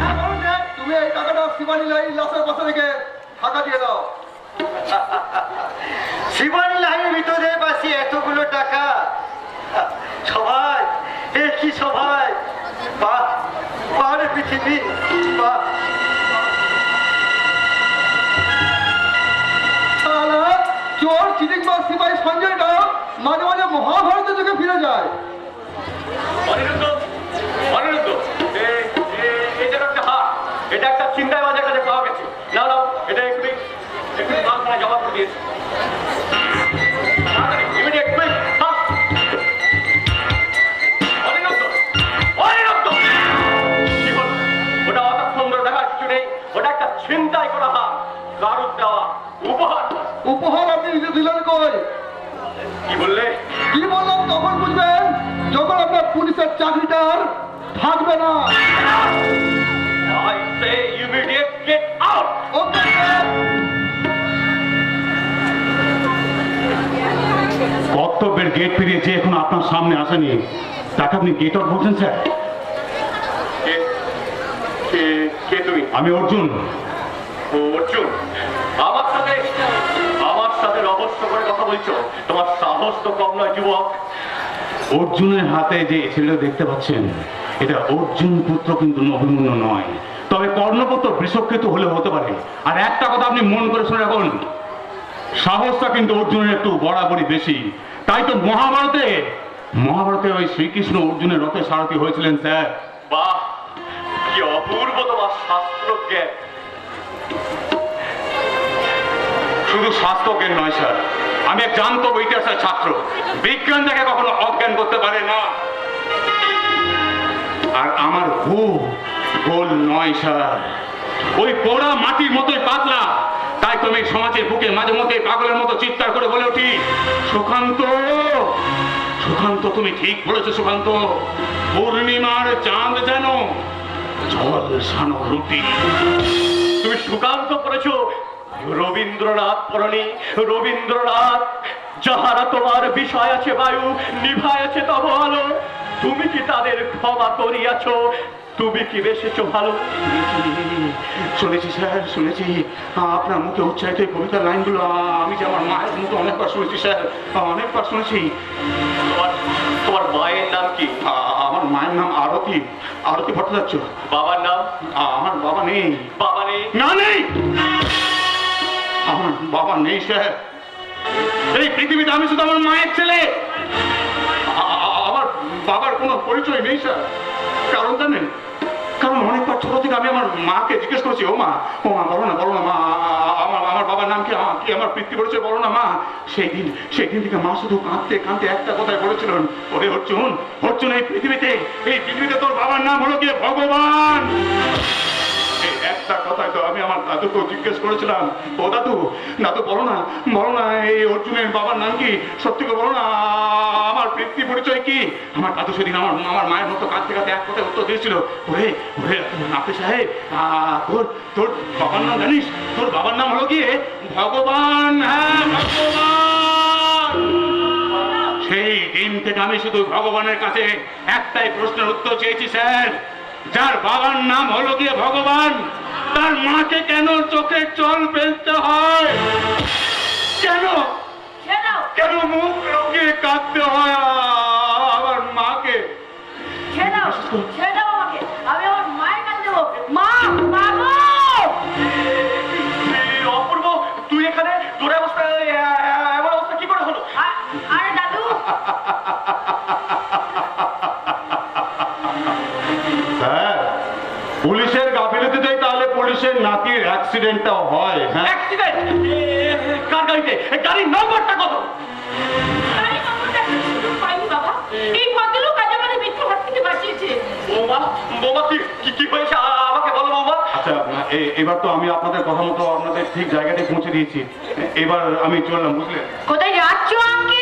হ্যাঁ বলুন স্যার। তুমি এই টাকাটা শিবানী লাশের পাশে রেখে টাকা দিয়ে দাও। শিবানী লাইনের ভিতরে পাশে এতগুলো টাকা সবাই কি সবাই পাহাড়ে পৃথিবী শালা, চোর চিটিংবাজ সিপাহী সঞ্জয়টা মাঝে মাঝে মহাভারতের যুগে ফিরে যায়। অনিরুদ্ধ, অনিরুদ্ধ, এই জায়গা একটা হাত, এটা একটা চিন্তায় বাজার কাছে পাওয়া গেছে। না না, এটা একটু মালখানা জমা করে দিয়েছে। তাড়াতাড়ি, immediate, quick, fast. Aniruddha, Aniruddha! কি হলো? ওটা অত সুন্দর দেখার কিছু নেই। ওটা একটা ছিনতাই করা হাত, কারুর দেওয়া উপহার। উপহার আপনি নিজে দিলেন কই? কি বললে? কি বললাম তখন বুঝবেন যখন আপনার পুলিশের চাকরিটা আর থাকবে না। I say immediate, get out! ওকে, কর্তব্যের গেট পেরিয়ে যে এখন আপনার সামনে আসেনি তাকে আপনি গেট আউট বলছেন স্যার? কে তুমি? আমি অর্জুন। ও অর্জুন, আমার সাথে রহস্য করে কথা বলছো। তোমার সাহস তো কম নয় যুবক। অর্জুনের হাতে যে ছেলেটা দেখতে পাচ্ছেন, এটা অর্জুন পুত্র কিন্তু অভিমন্যু নয়, তবে কর্ণপুত্র বৃষকেতু হলে হতে পারে। আর একটা কথা আপনি মন করে শুনে রাখুন, সাহসটা কিন্তু অর্জুনের একটু বরাবরই বেশি। তাই তো মহাভারতে ওই শ্রীকৃষ্ণ অর্জুনের রথে সারথি হয়েছিলেন স্যার। বাহ, কি অপূর্ব তোমার শাস্ত্র জ্ঞান। শুধু শাস্ত্রজ্ঞান নয় স্যার, আমি এক জানত ইতিহাসের ছাত্র, বিজ্ঞান তাকে কখনো অজ্ঞান করতে পারে না। আর আমার গোল নয় স্যার, ওই পোড়া মাটির মতোই পাতলা। তাই তুমি সমাজের বুকে মাঝে মধ্যে পাগলের মতো চিৎকার করে বলে উঠি, সুকান্ত সুকান্ত, তুমি ঠিক বলেছো সুকান্ত, পূর্ণিমার চাঁদ যেন ঝলসানো রুটি। তুমি সুকান্ত করেছো রবীন্দ্রনাথ পরনি, রবীন্দ্রনাথ, যাহারা তোমার বিষয় আছে বায়ু, নিভায় আছে তব আলো, তুমি কি তাদের ক্ষমা করিয়াছ? তুমি কি বেসেছো ভালো? শুনেছি স্যার, শুনেছি আপনার মুখে উচ্চারিত এই কবিতার লাইনগুলো আমি যে আমার মায়ের মুখে অনেকবার শুনেছি স্যার, অনেকবার শুনেছি। তোমার মায়ের নাম কি? আমার মায়ের নাম আরতি ভট্টাচার্য। বাবার নাম? আমার বাবা নেই। বাবা নেই? না, নেই, আমার বাবা নেই স্যার। এই পৃথিবীতে আমি শুধু আমার মায়ের ছেলে, আমার বাবার কোনো পরিচয় নেই স্যার। কারণ জানেন, কারণ অনেকবার ছোট থেকে আমি আমার মাকে জিজ্ঞেস করেছি, ও মা বলো না মা, আমার বাবার নাম কি, আমার পিতৃ পরিচয় বলো না মা। সেই দিন থেকে মা শুধু কাঁদতে কাঁদতে একটা কথাই বলেছিলেন, ওরে অর্জুন, এই পৃথিবীতে তোর বাবার নাম হলো কি ভগবান। এই একটা কথাই তো আমি আমার দাদুকে জিজ্ঞেস করেছিলাম, ও দাদু বলো না এই অর্জুনের বাবার নাম কি, সত্যি করে বলো না, আমার পিতৃ পরিচয় কি। আমার দাদু সেদিন আমার মায়ের মতো কাঁদতে কাঁদতে এক কথায় উত্তর দিয়েছিল, ওরে নাপি সাহেব, তোর বাবার নাম জানিস? তোর বাবার নাম হলো গিয়ে ভগবান। হ্যাঁ, ভগবান। সেই দিন থেকে আমি শুধু ভগবানের কাছে একটাই প্রশ্নের উত্তর চেয়েছি স্যার, যার বাবার নাম হলো গিয়ে ভগবান, তার মাকে কেন চোখের জল ফেলতে হয়? কেন মুখ লুকিয়ে কাঁদতে হয় আমার মাকে? আমি আমার মায়ের কাছে দেবো। মা, অপূর্ব, তুই এখানে? তোর অবস্থা এমন অবস্থা কি করে হলো? আরে দাদু, স্যার, পুলিশের গাফিলতিতেই তাহলে পুলিশের নাতির অ্যাক্সিডেন্টটাও হয়। হ্যাঁ, অ্যাক্সিডেন্ট? কার গাড়িতে? গাড়ির নম্বরটা কত? পাইনি বাবা, এই ভদ্রলোক আজ আমাদের মৃত্যু হাত থেকে বাঁচিয়েছে। বৌমা কি হয়েছে আমাকে বলো বৌমা। আচ্ছা, এবার তো আমি আপনাদের কথা মতো আপনাদের ঠিক জায়গাতে পৌঁছে দিয়েছি, এবার আমি চললাম, বুঝলেন? কোথায় যাচ্ছ আঙ্কেল?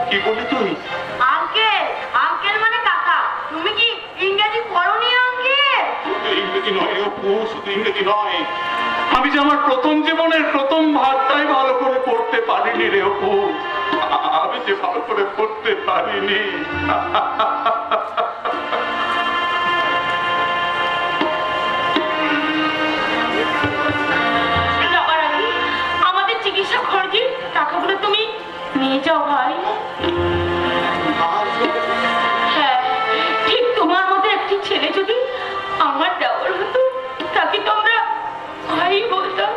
কি বললি তুই? আঙ্কেল মানে কাকা। তুমি কি ইংরেজি পড়োনি আঙ্কেল? শুধু ইংরেজি নয় রে অপু, শুধু ইংরেজি নয়, আমি যে আমার প্রথম জীবনের প্রথম ভাতটাই ভালো করে পড়তে পারিনি রে অপু, আমি যে ভালো করে পড়তে পারিনি। আমাদের চিকিৎসা খরচে টাকাগুলো তুমি নিয়ে যাও ভাই। হ্যাঁ, ঠিক তোমার মতো একটি ছেলে যদি আমার দেওয়ার হতো, তাকে তোমরা ভাই বলতাম।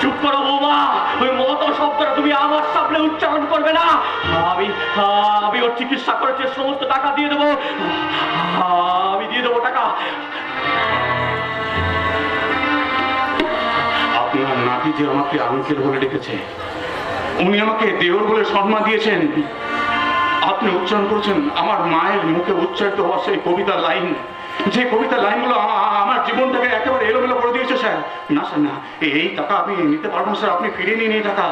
চুপ করো বৌমা, ওই মত শব্দটা তুমি আমার সামনে উচ্চারণ করবে না। আমি ওর চিকিৎসা করেছে, সমস্ত টাকা দিয়ে দেবো, আমি দিয়ে দেবো টাকা। আপনার নাতি যে আমাকে আঙ্কেল বলে ডেকেছে, উনি আমাকে দেওর বলে সম্মান দিয়েছেন, আপনি উচ্চারণ করছেন আমার মায়ের মুখে উচ্চারিত হওয়া সেই কবিতার লাইন, যে কবিতার লাইনগুলো আমার জীবনটাকে একেবারে এলোমেলো করে দিয়েছে স্যার। না স্যার, না, এই টাকা আমি নিতে পারবো না স্যার, আপনি ফিরিয়ে নিন এই টাকা।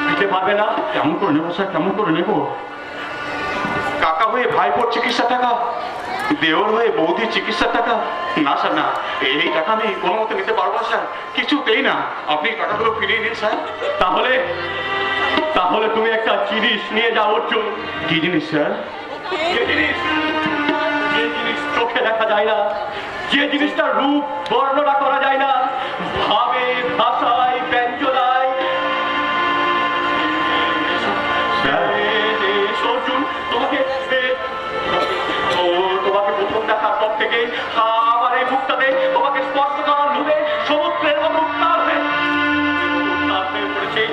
দিতে পারবে না? কেমন করে নেবো স্যার, কেমন করে নেবো? কাকা হয়ে ভাইপোর চিকিৎসা টাকা দেওর হয়ে বৌদির চিকিৎসার টাকা? না স্যার না, এই টাকা আমি কোনো মতে নিতে পারবো না স্যার, কিছুতেই না। আপনি টাকাগুলো ফিরিয়ে দিন স্যার। তাহলে তাহলে তুমি একটা জিনিস নিয়ে যাও অর্জুন। কি জিনিস স্যার? যে জিনিস চোখে দেখা যায় না, যে জিনিসটার রূপ বর্ণনা করা যায় না, ভাবে ভাষায় ব্যঞ্জনায়। অর্জুন, তোমাকে তোমাকে প্রথম দেখার পর থেকে আমার এই মুখটাতে তোমাকে স্পর্শ করার লোভে সমুদ্রের মতো উত্তাল হয়ে পড়েছে।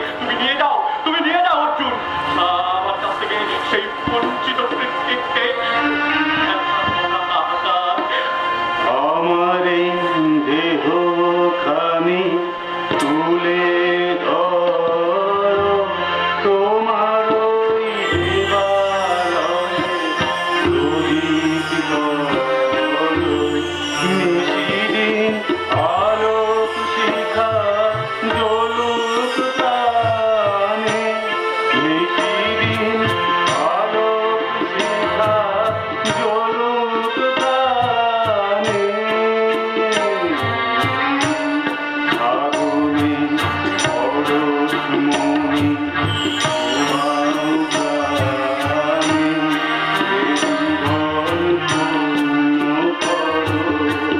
তুমি নিয়ে যাও অর্জুন আমার কাছ থেকে সেই বঞ্চিত পৃথিবীকে। আমার এই দেহ খানি তুলে ধরো, তোমার ওই দেবালয়ে প্রদীপ করো। নিশিদিন আলোক শিখা জ্বলুক প্রাণে, নিশিদিন আলোক শিখা জ্বলুক প্রাণে। আগুনে পরশ মনি তোমার প্রাণে, জীবন পূর্ণ করো, জীবন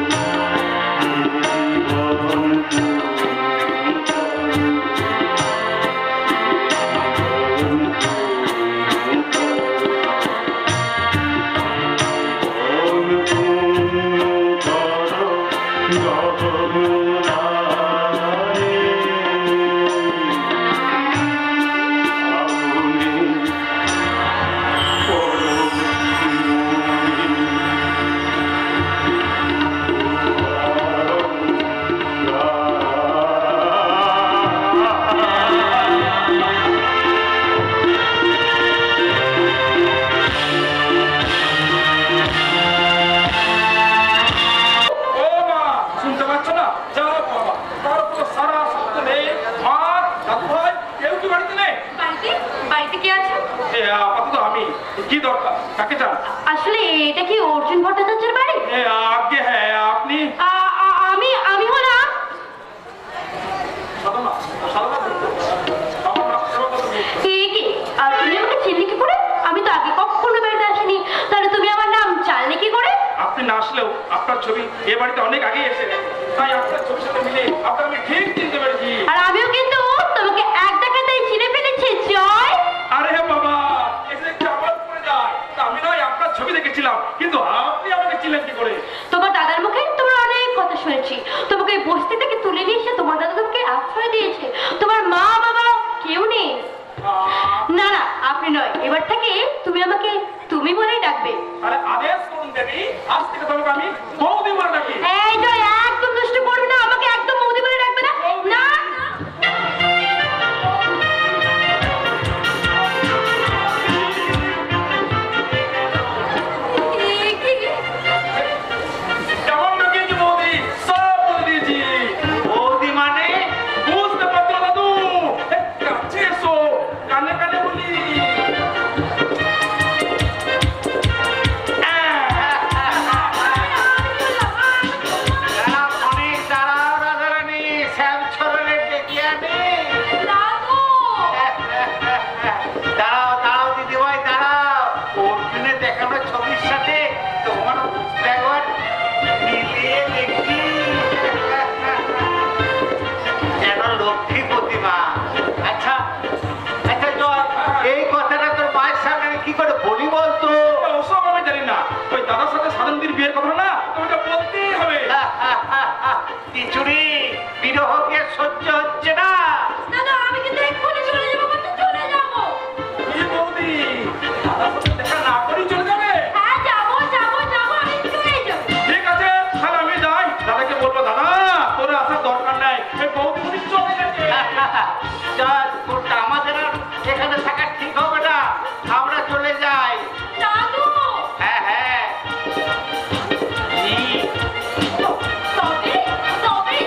ও মা, শুনতে পাচ্ছ না? যাও বাবা, কারো কোনো সারা শব্দ নেই। মা, দাদু ভাই, কেউ কি বাড়িতে নেই? বাড়িতে কে আছে? আপাতত আমি। কি দরকার? কাকে চান? আসলে এটা কি অর্জুন ভট্টাচার্যের বাড়ি? আগে হ্যাঁ, আপনি? আমি হলাম। সাধনা, সাধনা করতে। আমার নাম সেবাব্রত মিত্র। কি আর তুমি আমাকে চিনলি কি করে? আমি তো আগে কখনো বাড়িতে আসিনি, তাহলে তুমি আমার নাম জানলে কি করে? আপনি না আসলেও আপনার ছবি এ বাড়িতে অনেক আগেই এসে গেছে। তাই আপনার ছবির সাথে মিলে আপনাকে আমি ঠিক চিনতে পেরেছি। আর আমিও কিন্তু তোমাকে এক দেখাতেই চিনে ফেলেছি। জয়। আরে বাবা, এসে দেখছি আবার পড়ে যায়। তা আমি নয় আপনার ছবি দেখেছিলাম, কিন্তু আপনি আমাকে চিনলেন কি করে? তোমার দাদার মুখে তোমার অনেক কথা শুনেছি। তোমাকে এই বস্তি থেকে তুলে নিয়ে এসে তোমার দাদা তোমাকে আশ্রয় দিয়েছে। তোমার মা বাবা কেউ নেই। না না, আপনি নয়, এবার থেকে তুমি আমাকে তুমি বলেই ডাকবে। আরে আদেশ করুন দেবী, আজ থেকে তোমাকে আমি বৌদি বলে ডাকি। এই জয়, একদম দুষ্ট করবে না, আমাকে একদম বৌদি বলে ডাকবে না। না কেমন ডাকিয়েছি বৌদি? সব বলে দিয়েছি। বৌদি মানে? বুঝতে পারছো না দাদু? কাছে এসো, কানে কানে বলি। ওসব আমি জানি না। ওই দাদার সাথে সাধনদীর বিয়ের কথা না, তোমাকে বলতেই হবে। খিচুড়ি বিরহ কে সহ্য হচ্ছে না। না না, আমি কিন্তু এক্ষুনি চলে যাবো, বলতে চলে যাবো। এই বৌদি, দাদার সাথে দেখা না করেই চলে যাবে? হ্যাঁ যাবো, আমি চলেই যাবো। ঠিক আছে, তাহলে আমি যাই। দাদাকে বলবো, দাদা তোর আসার দরকার নাই, এই বৌদি উনি চলে গেছে। আমাদের আর এখানে থাকা ঠিক হবে না, আমরা চলে যাই। দাদু। হ্যাঁ হ্যাঁ। তবে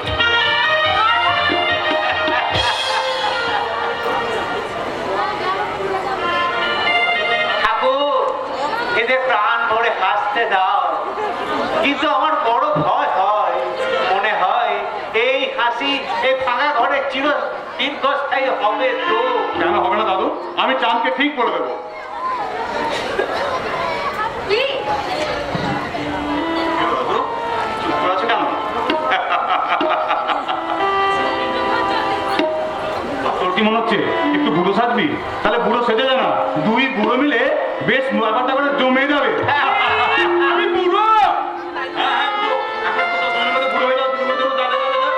ঠাকুর, এদের প্রাণ ভরে হাসতে দাও। ভাবছি এই ফাঁকা ঘরে দীর্ঘস্থায়ী হবে তো। কেন হবে না দাদু? আমি চাঁদকে ঠিক করে দেবো। কি? দাদু চুপ করে আছে কেন? তোর কি মনে হচ্ছে একটু বুড়ো সাজবি? তাহলে বুড়ো সেজে যা না, দুই বুড়ো মিলে বেশ ব্যাপারটা করে জমে যাবে। আমি বুড়ো। এখন তো দুই মিলে বুড়ো হয়ে যাও, দুই মিলে দাদা দাদা।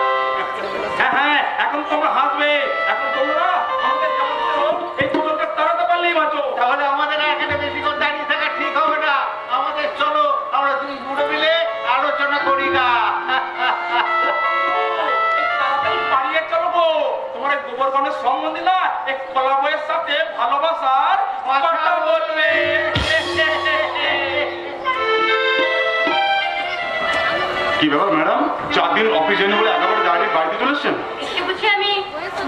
হ্যাঁ হ্যাঁ, এখন তোমরা হাসবে। এখন তোমরা আমাদের যেমন করো, এই দুটোকে তাড়াতে পারলেই বাঁচো। তাহলে আমাদের আর এখানে বেশিক্ষণ দাঁড়িয়ে থাকা ঠিক হবে না। আমাদের চলো আমরা দুই বুড়ো মিলে আলোচনা করি না। তাড়াতাড়ি পালিয়ে চলো গো। তোমার এই গোবরগণের সম্বন্ধে না এক কলা বইয়ের সাথে ভালোবাসার কথা বলবে। কি ব্যাপার ম্যাডাম, 4 দিন অফিস জয়েন বলে একেবারে গাড়ি বাড়িতে চলে এসছেন? এসে বুঝি আমি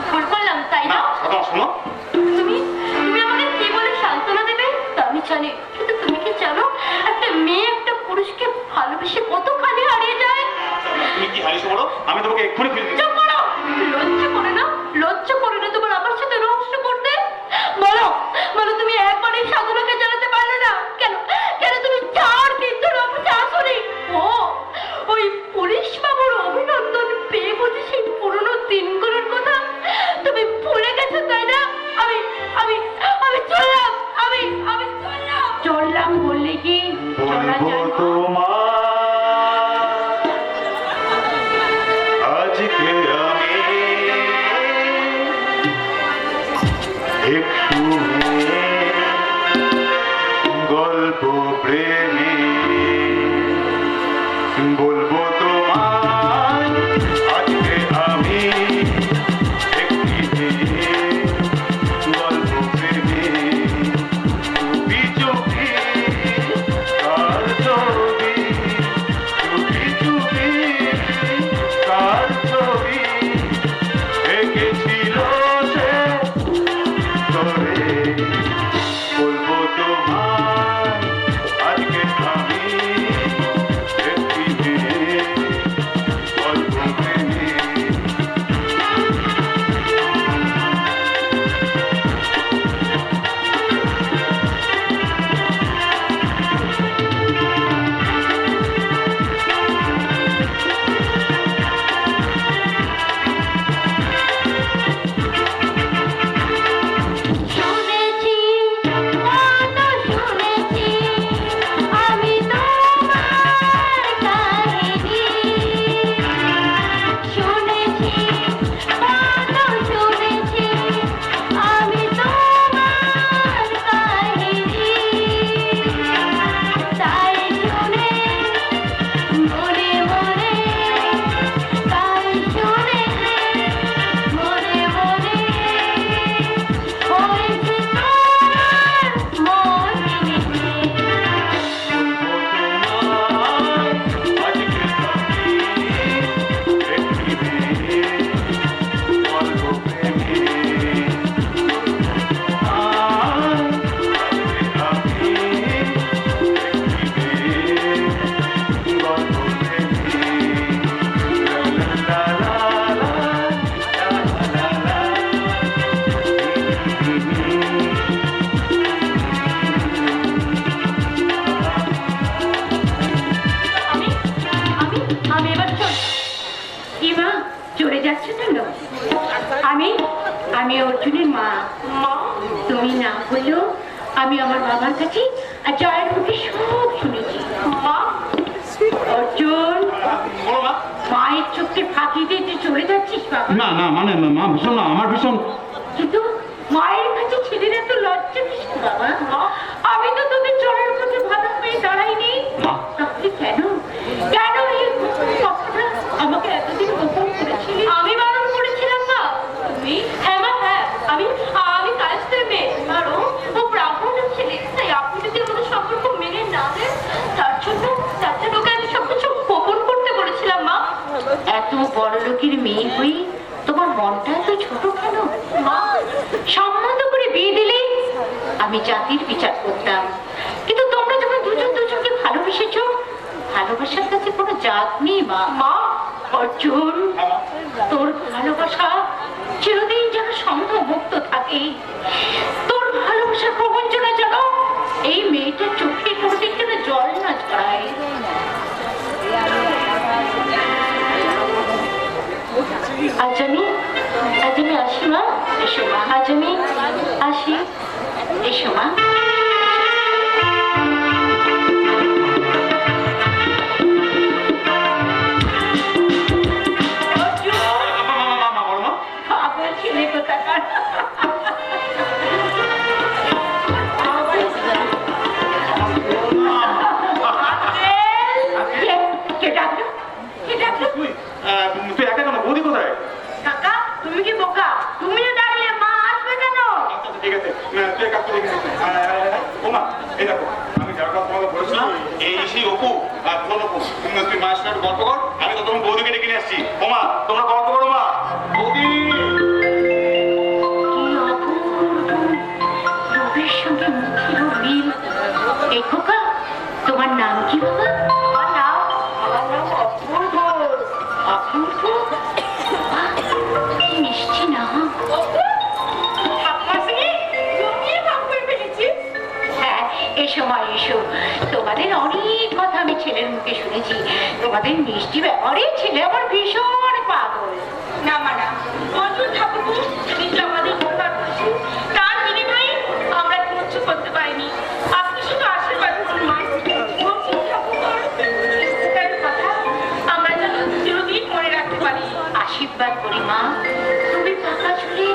ভুল করলাম, তাই না না? কথা শোনো, তুমি তুমি আমাকে কি বলে সান্ত্বনা দেবে তা আমি জানি, কিন্তু তুমি কি জানো একটা মেয়ে একটা পুরুষকে ভালোবেসে কতখানি হারিয়ে যায়? তুমি কি হারিয়েছো বলো? আমি তোমাকে এক্ষুনি ফিরে দিচ্ছি। চুপ করো! লজ্জা করে না? লজ্জা করে না তোমার আমার সাথে রহস্য করতে? বলো বলো, তুমি একবার এই সাধনাকে জানাতে পারলে না কেন? কেন তুমি 4 দিন ধরে অফিসে আসোনি? ও ওই পুলিশ বাবুর অভিনন্দন পেয়ে বুঝি সেই পুরনো দিনগুলোর কথা তুমি ভুলে গেছো, তাই না? আমি আমি আমি চললাম, আমি আমি চললাম বললে কি চলা বলবো যায় না? তোমার আজকে আমি একটু গল্প প্রেমী বলবো তোমার আজকে আমি একটি গল্প প্রেমী চুপি চুপি কার ছবি চুপি চুপি কার ছবি এঁকেছিল সে তোরে বলবো তোমার আজকে আমি একটি গল্প প্রেমী শুনেছি কত শুনেছি আমি তোমার কাহিনী, শুনেছি কত শুনেছি আমি তোমার কাহিনী, তাই শুনে মনে মনে, তাই শুনে মনে মনে হয়েছে তোমার মনে। আমি আমি আমি এবার চল। কি মা, চলে যাচ্ছে কেন? আমি আমি অর্জুনের মা। মা তুমি না বললেও আমি আমার বাবার কাছে আর জয়ের মুখে সব শুনেছি। মা অর্জুন, বলো মা। মায়ের চোখে ফাঁকি দিয়ে তুই চলে যাচ্ছিস বাবা? না না মানে মা ভীষণ না, আমার ভীষণ কিন্তু মায়ের কাছে ছেলের এত লজ্জা কিস বাবা? আমি তো তোদের জয়ের মুখে ভালো পেয়ে দাঁড়াইনি। মা। তাহলে কেন কেন এই গোপন কথাটা আমাকে এতদিন গোপন করেছিলি? আমি বারণ করেছিলাম না? তুমি? হ্যাঁ মা, হ্যাঁ আমি আমি কালেজের মেয়ে, আরো ও ব্রাহ্মণের ছেলে, তাই আপনি যদি আমাদের সম্পর্ক মেনে না দেন তার জন্য ওকে আমি সবকিছু গোপন করতে বলেছিলাম মা। এত বড় লোকের মেয়ে হই তোমার মনটা এত ছোট কেন মা? সম্মত করে বিয়ে দিলে আমি জাতির বিচার করতাম, কিন্তু তোমরা যখন দুজন দুজনকে ভালোবেসেছো, ভালোবাসার কাছে কোনো জাত নেই মা। মা অর্জুন, তোর ভক্ত থাকে। তোর ভালোবাসার প্রবঞ্চনা যেন এই মেয়েটার চোখে কোনোদিন যেন জল না ছড়ায়। আজ আমি আসি মা। এসো মা, আজ আমি আসি। এসো মা। পাগল ছেলে কোথাকার। কে ডাকলো? কে ডাকলো? তুই একা কেন? বৌদি কোথায়? কাকা, তুমি কি বোকা? তুমি ডাকলে মা আসবে কেন? আচ্ছা ঠিক আছে, তুই এক কাজ করে এখানে ও মা, এই দেখো আমি যার কথা তোমাকে বলেছিলাম এই সেই অপু আর কোন অপু। তুই মায়ের সঙ্গে গল্প কর, আমি তো তোমার বৌদিকে ডেকে নিয়ে আসছি। ও মা, তোমরা গল্প করো মা। বৌদি রবির সঙ্গে মুখের মিল। এই খোকা, তোমার নাম কি বাবা? আমার নাম অপূর্ব। অপূর্ব? বাহ, কি মিষ্টি নাম। হ্যাঁ, এসো মা, এসো। তোমাদের অনেক কথা আমি ছেলের মুখে শুনেছি। তোমাদের মিষ্টি ব্যাপারে ছেলে আমার ভীষণ পাগল। না মা না, অর্জুন ঠাকুরপো কিন্তু আমাদের উপকার করছেন, তার বিনিময়ে আমরা কিচ্ছু করতে পারিনি। আপনি শুধু আশীর্বাদ করুন মা। অর্জুন ঠাকুরপোর উপকারের কথা আমরা যেন চিরদিন মনে রাখতে পারি। আশীর্বাদ করি মা। তুমি পাকা চুলে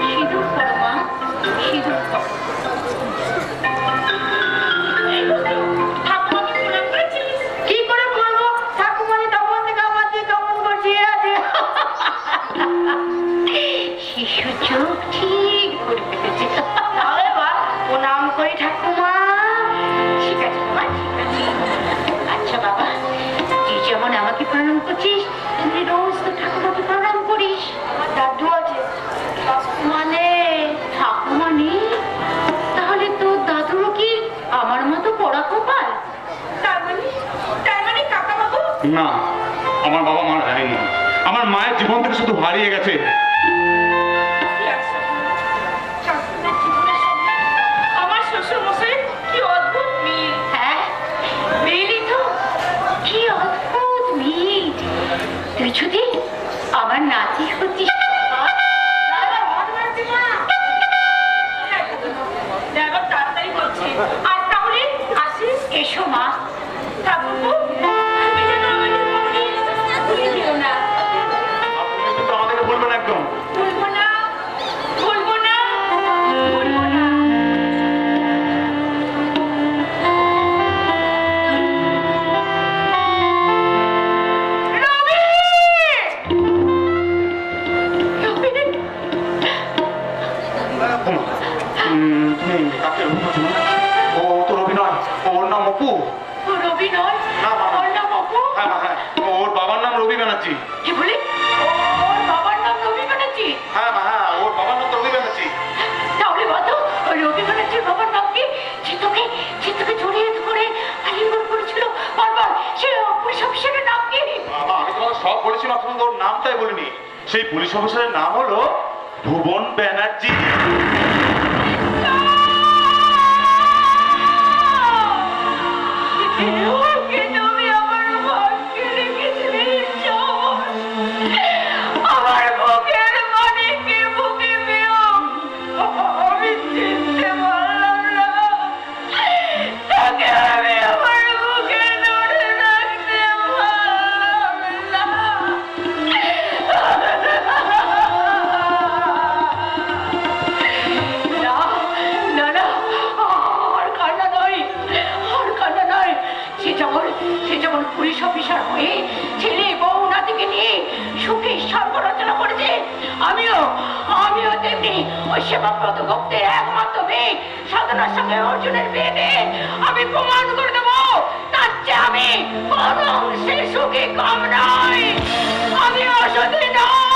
সিঁদুর করো মা, সিঁদুর করো। কি করে বলবো? ঠাকুমানি তখন থেকে আমার দিয়ে কেমন করছে। শিশু চোখ ঠিক করে ফেলেছে। প্রণাম করি ঠাকুমা। ঠিক আছে মা, ঠিক আছে। আচ্ছা বাবা, তুই যেমন আমাকে প্রণাম করছিস, তুই রোজ তো ঠাকুমাকে প্রণাম করিস। দাদু আছে মানে ঠাকুমা নেই? তাহলে তোর দাদুরও কি আমার মতো পড়া কপাল? তার মানে কাকা বাবু? না, আমার বাবা মারা যায়নি। আমার মায়ের জীবন থেকে শুধু হারিয়ে গেছে। আমার শ্বশুর মশাই কি অদ্ভুত মিল। হ্যাঁ, মিলই তো, কি অদ্ভুত মিল। তুই যদি আমার নাতি হতিস। তাড়াতাড়ি করছে। আর তাহলে আসিস। এসো মা। ঠাকুরপো, তুমি যেন আমাদের মনে ভুলে যেও না। আপনি কিন্তু আমাদেরকে বলবেন একদম। ভুলবো না, ভুলবো না, ভুলবো না। রবি! রবি! তুমি কাকে রবি বলছো না? ও তো রবি নয়, ওর নাম অপু। ও রবি নয়? না, না, না। ওর নাম অপু? হ্যাঁ হ্যাঁ, ওর বাবার নাম রবি ব্যানার্জি। কি বলি? ওর বাবার নাম রবি ব্যানার্জি? হ্যাঁ হ্যাঁ, ওর বাবার নাম রবি ব্যানার্জি। তাহলে বলো, ওই রবি ব্যানার্জির বাবার নাম কি? যে তোকে জড়িয়ে ধরে আলিঙ্গন করেছিল বারবার, সে পুলিশ অফিসারের নাম কি? বাবা, আমি তোমাকে সব বলেছিলাম, তুমি ওর নামটাই বলিনি। সেই পুলিশ অফিসারের নাম হলো ভুবন ব্যানার্জি। ওকে তুমি আমার ভাগ্যে রেখেছিলে ঈশ্বর। আমার বুকের মানিকে বুকে পেও আমি চিনতে পারলাম না। তাকে আমি আমার বুকে ধরে রাখতে পারলাম না। না না, আর কান্না নয়, আর কান্না নয়। সে যেমন পুলিশ অফিসার হয়ে ছেলে বউ নাতিকে নিয়ে সুখে স্বর্গ রচনা করেছে, আমিও তেমনি ওই সেবাব্রত গুপ্তের একমাত্র মেয়ে সাধনার সঙ্গে অর্জুনের বিয়েতে আমি প্রমাণ করে দেবো তার চেয়ে আমি কোনো অংশে সুখী কম নয়। আমি অসতী নয়।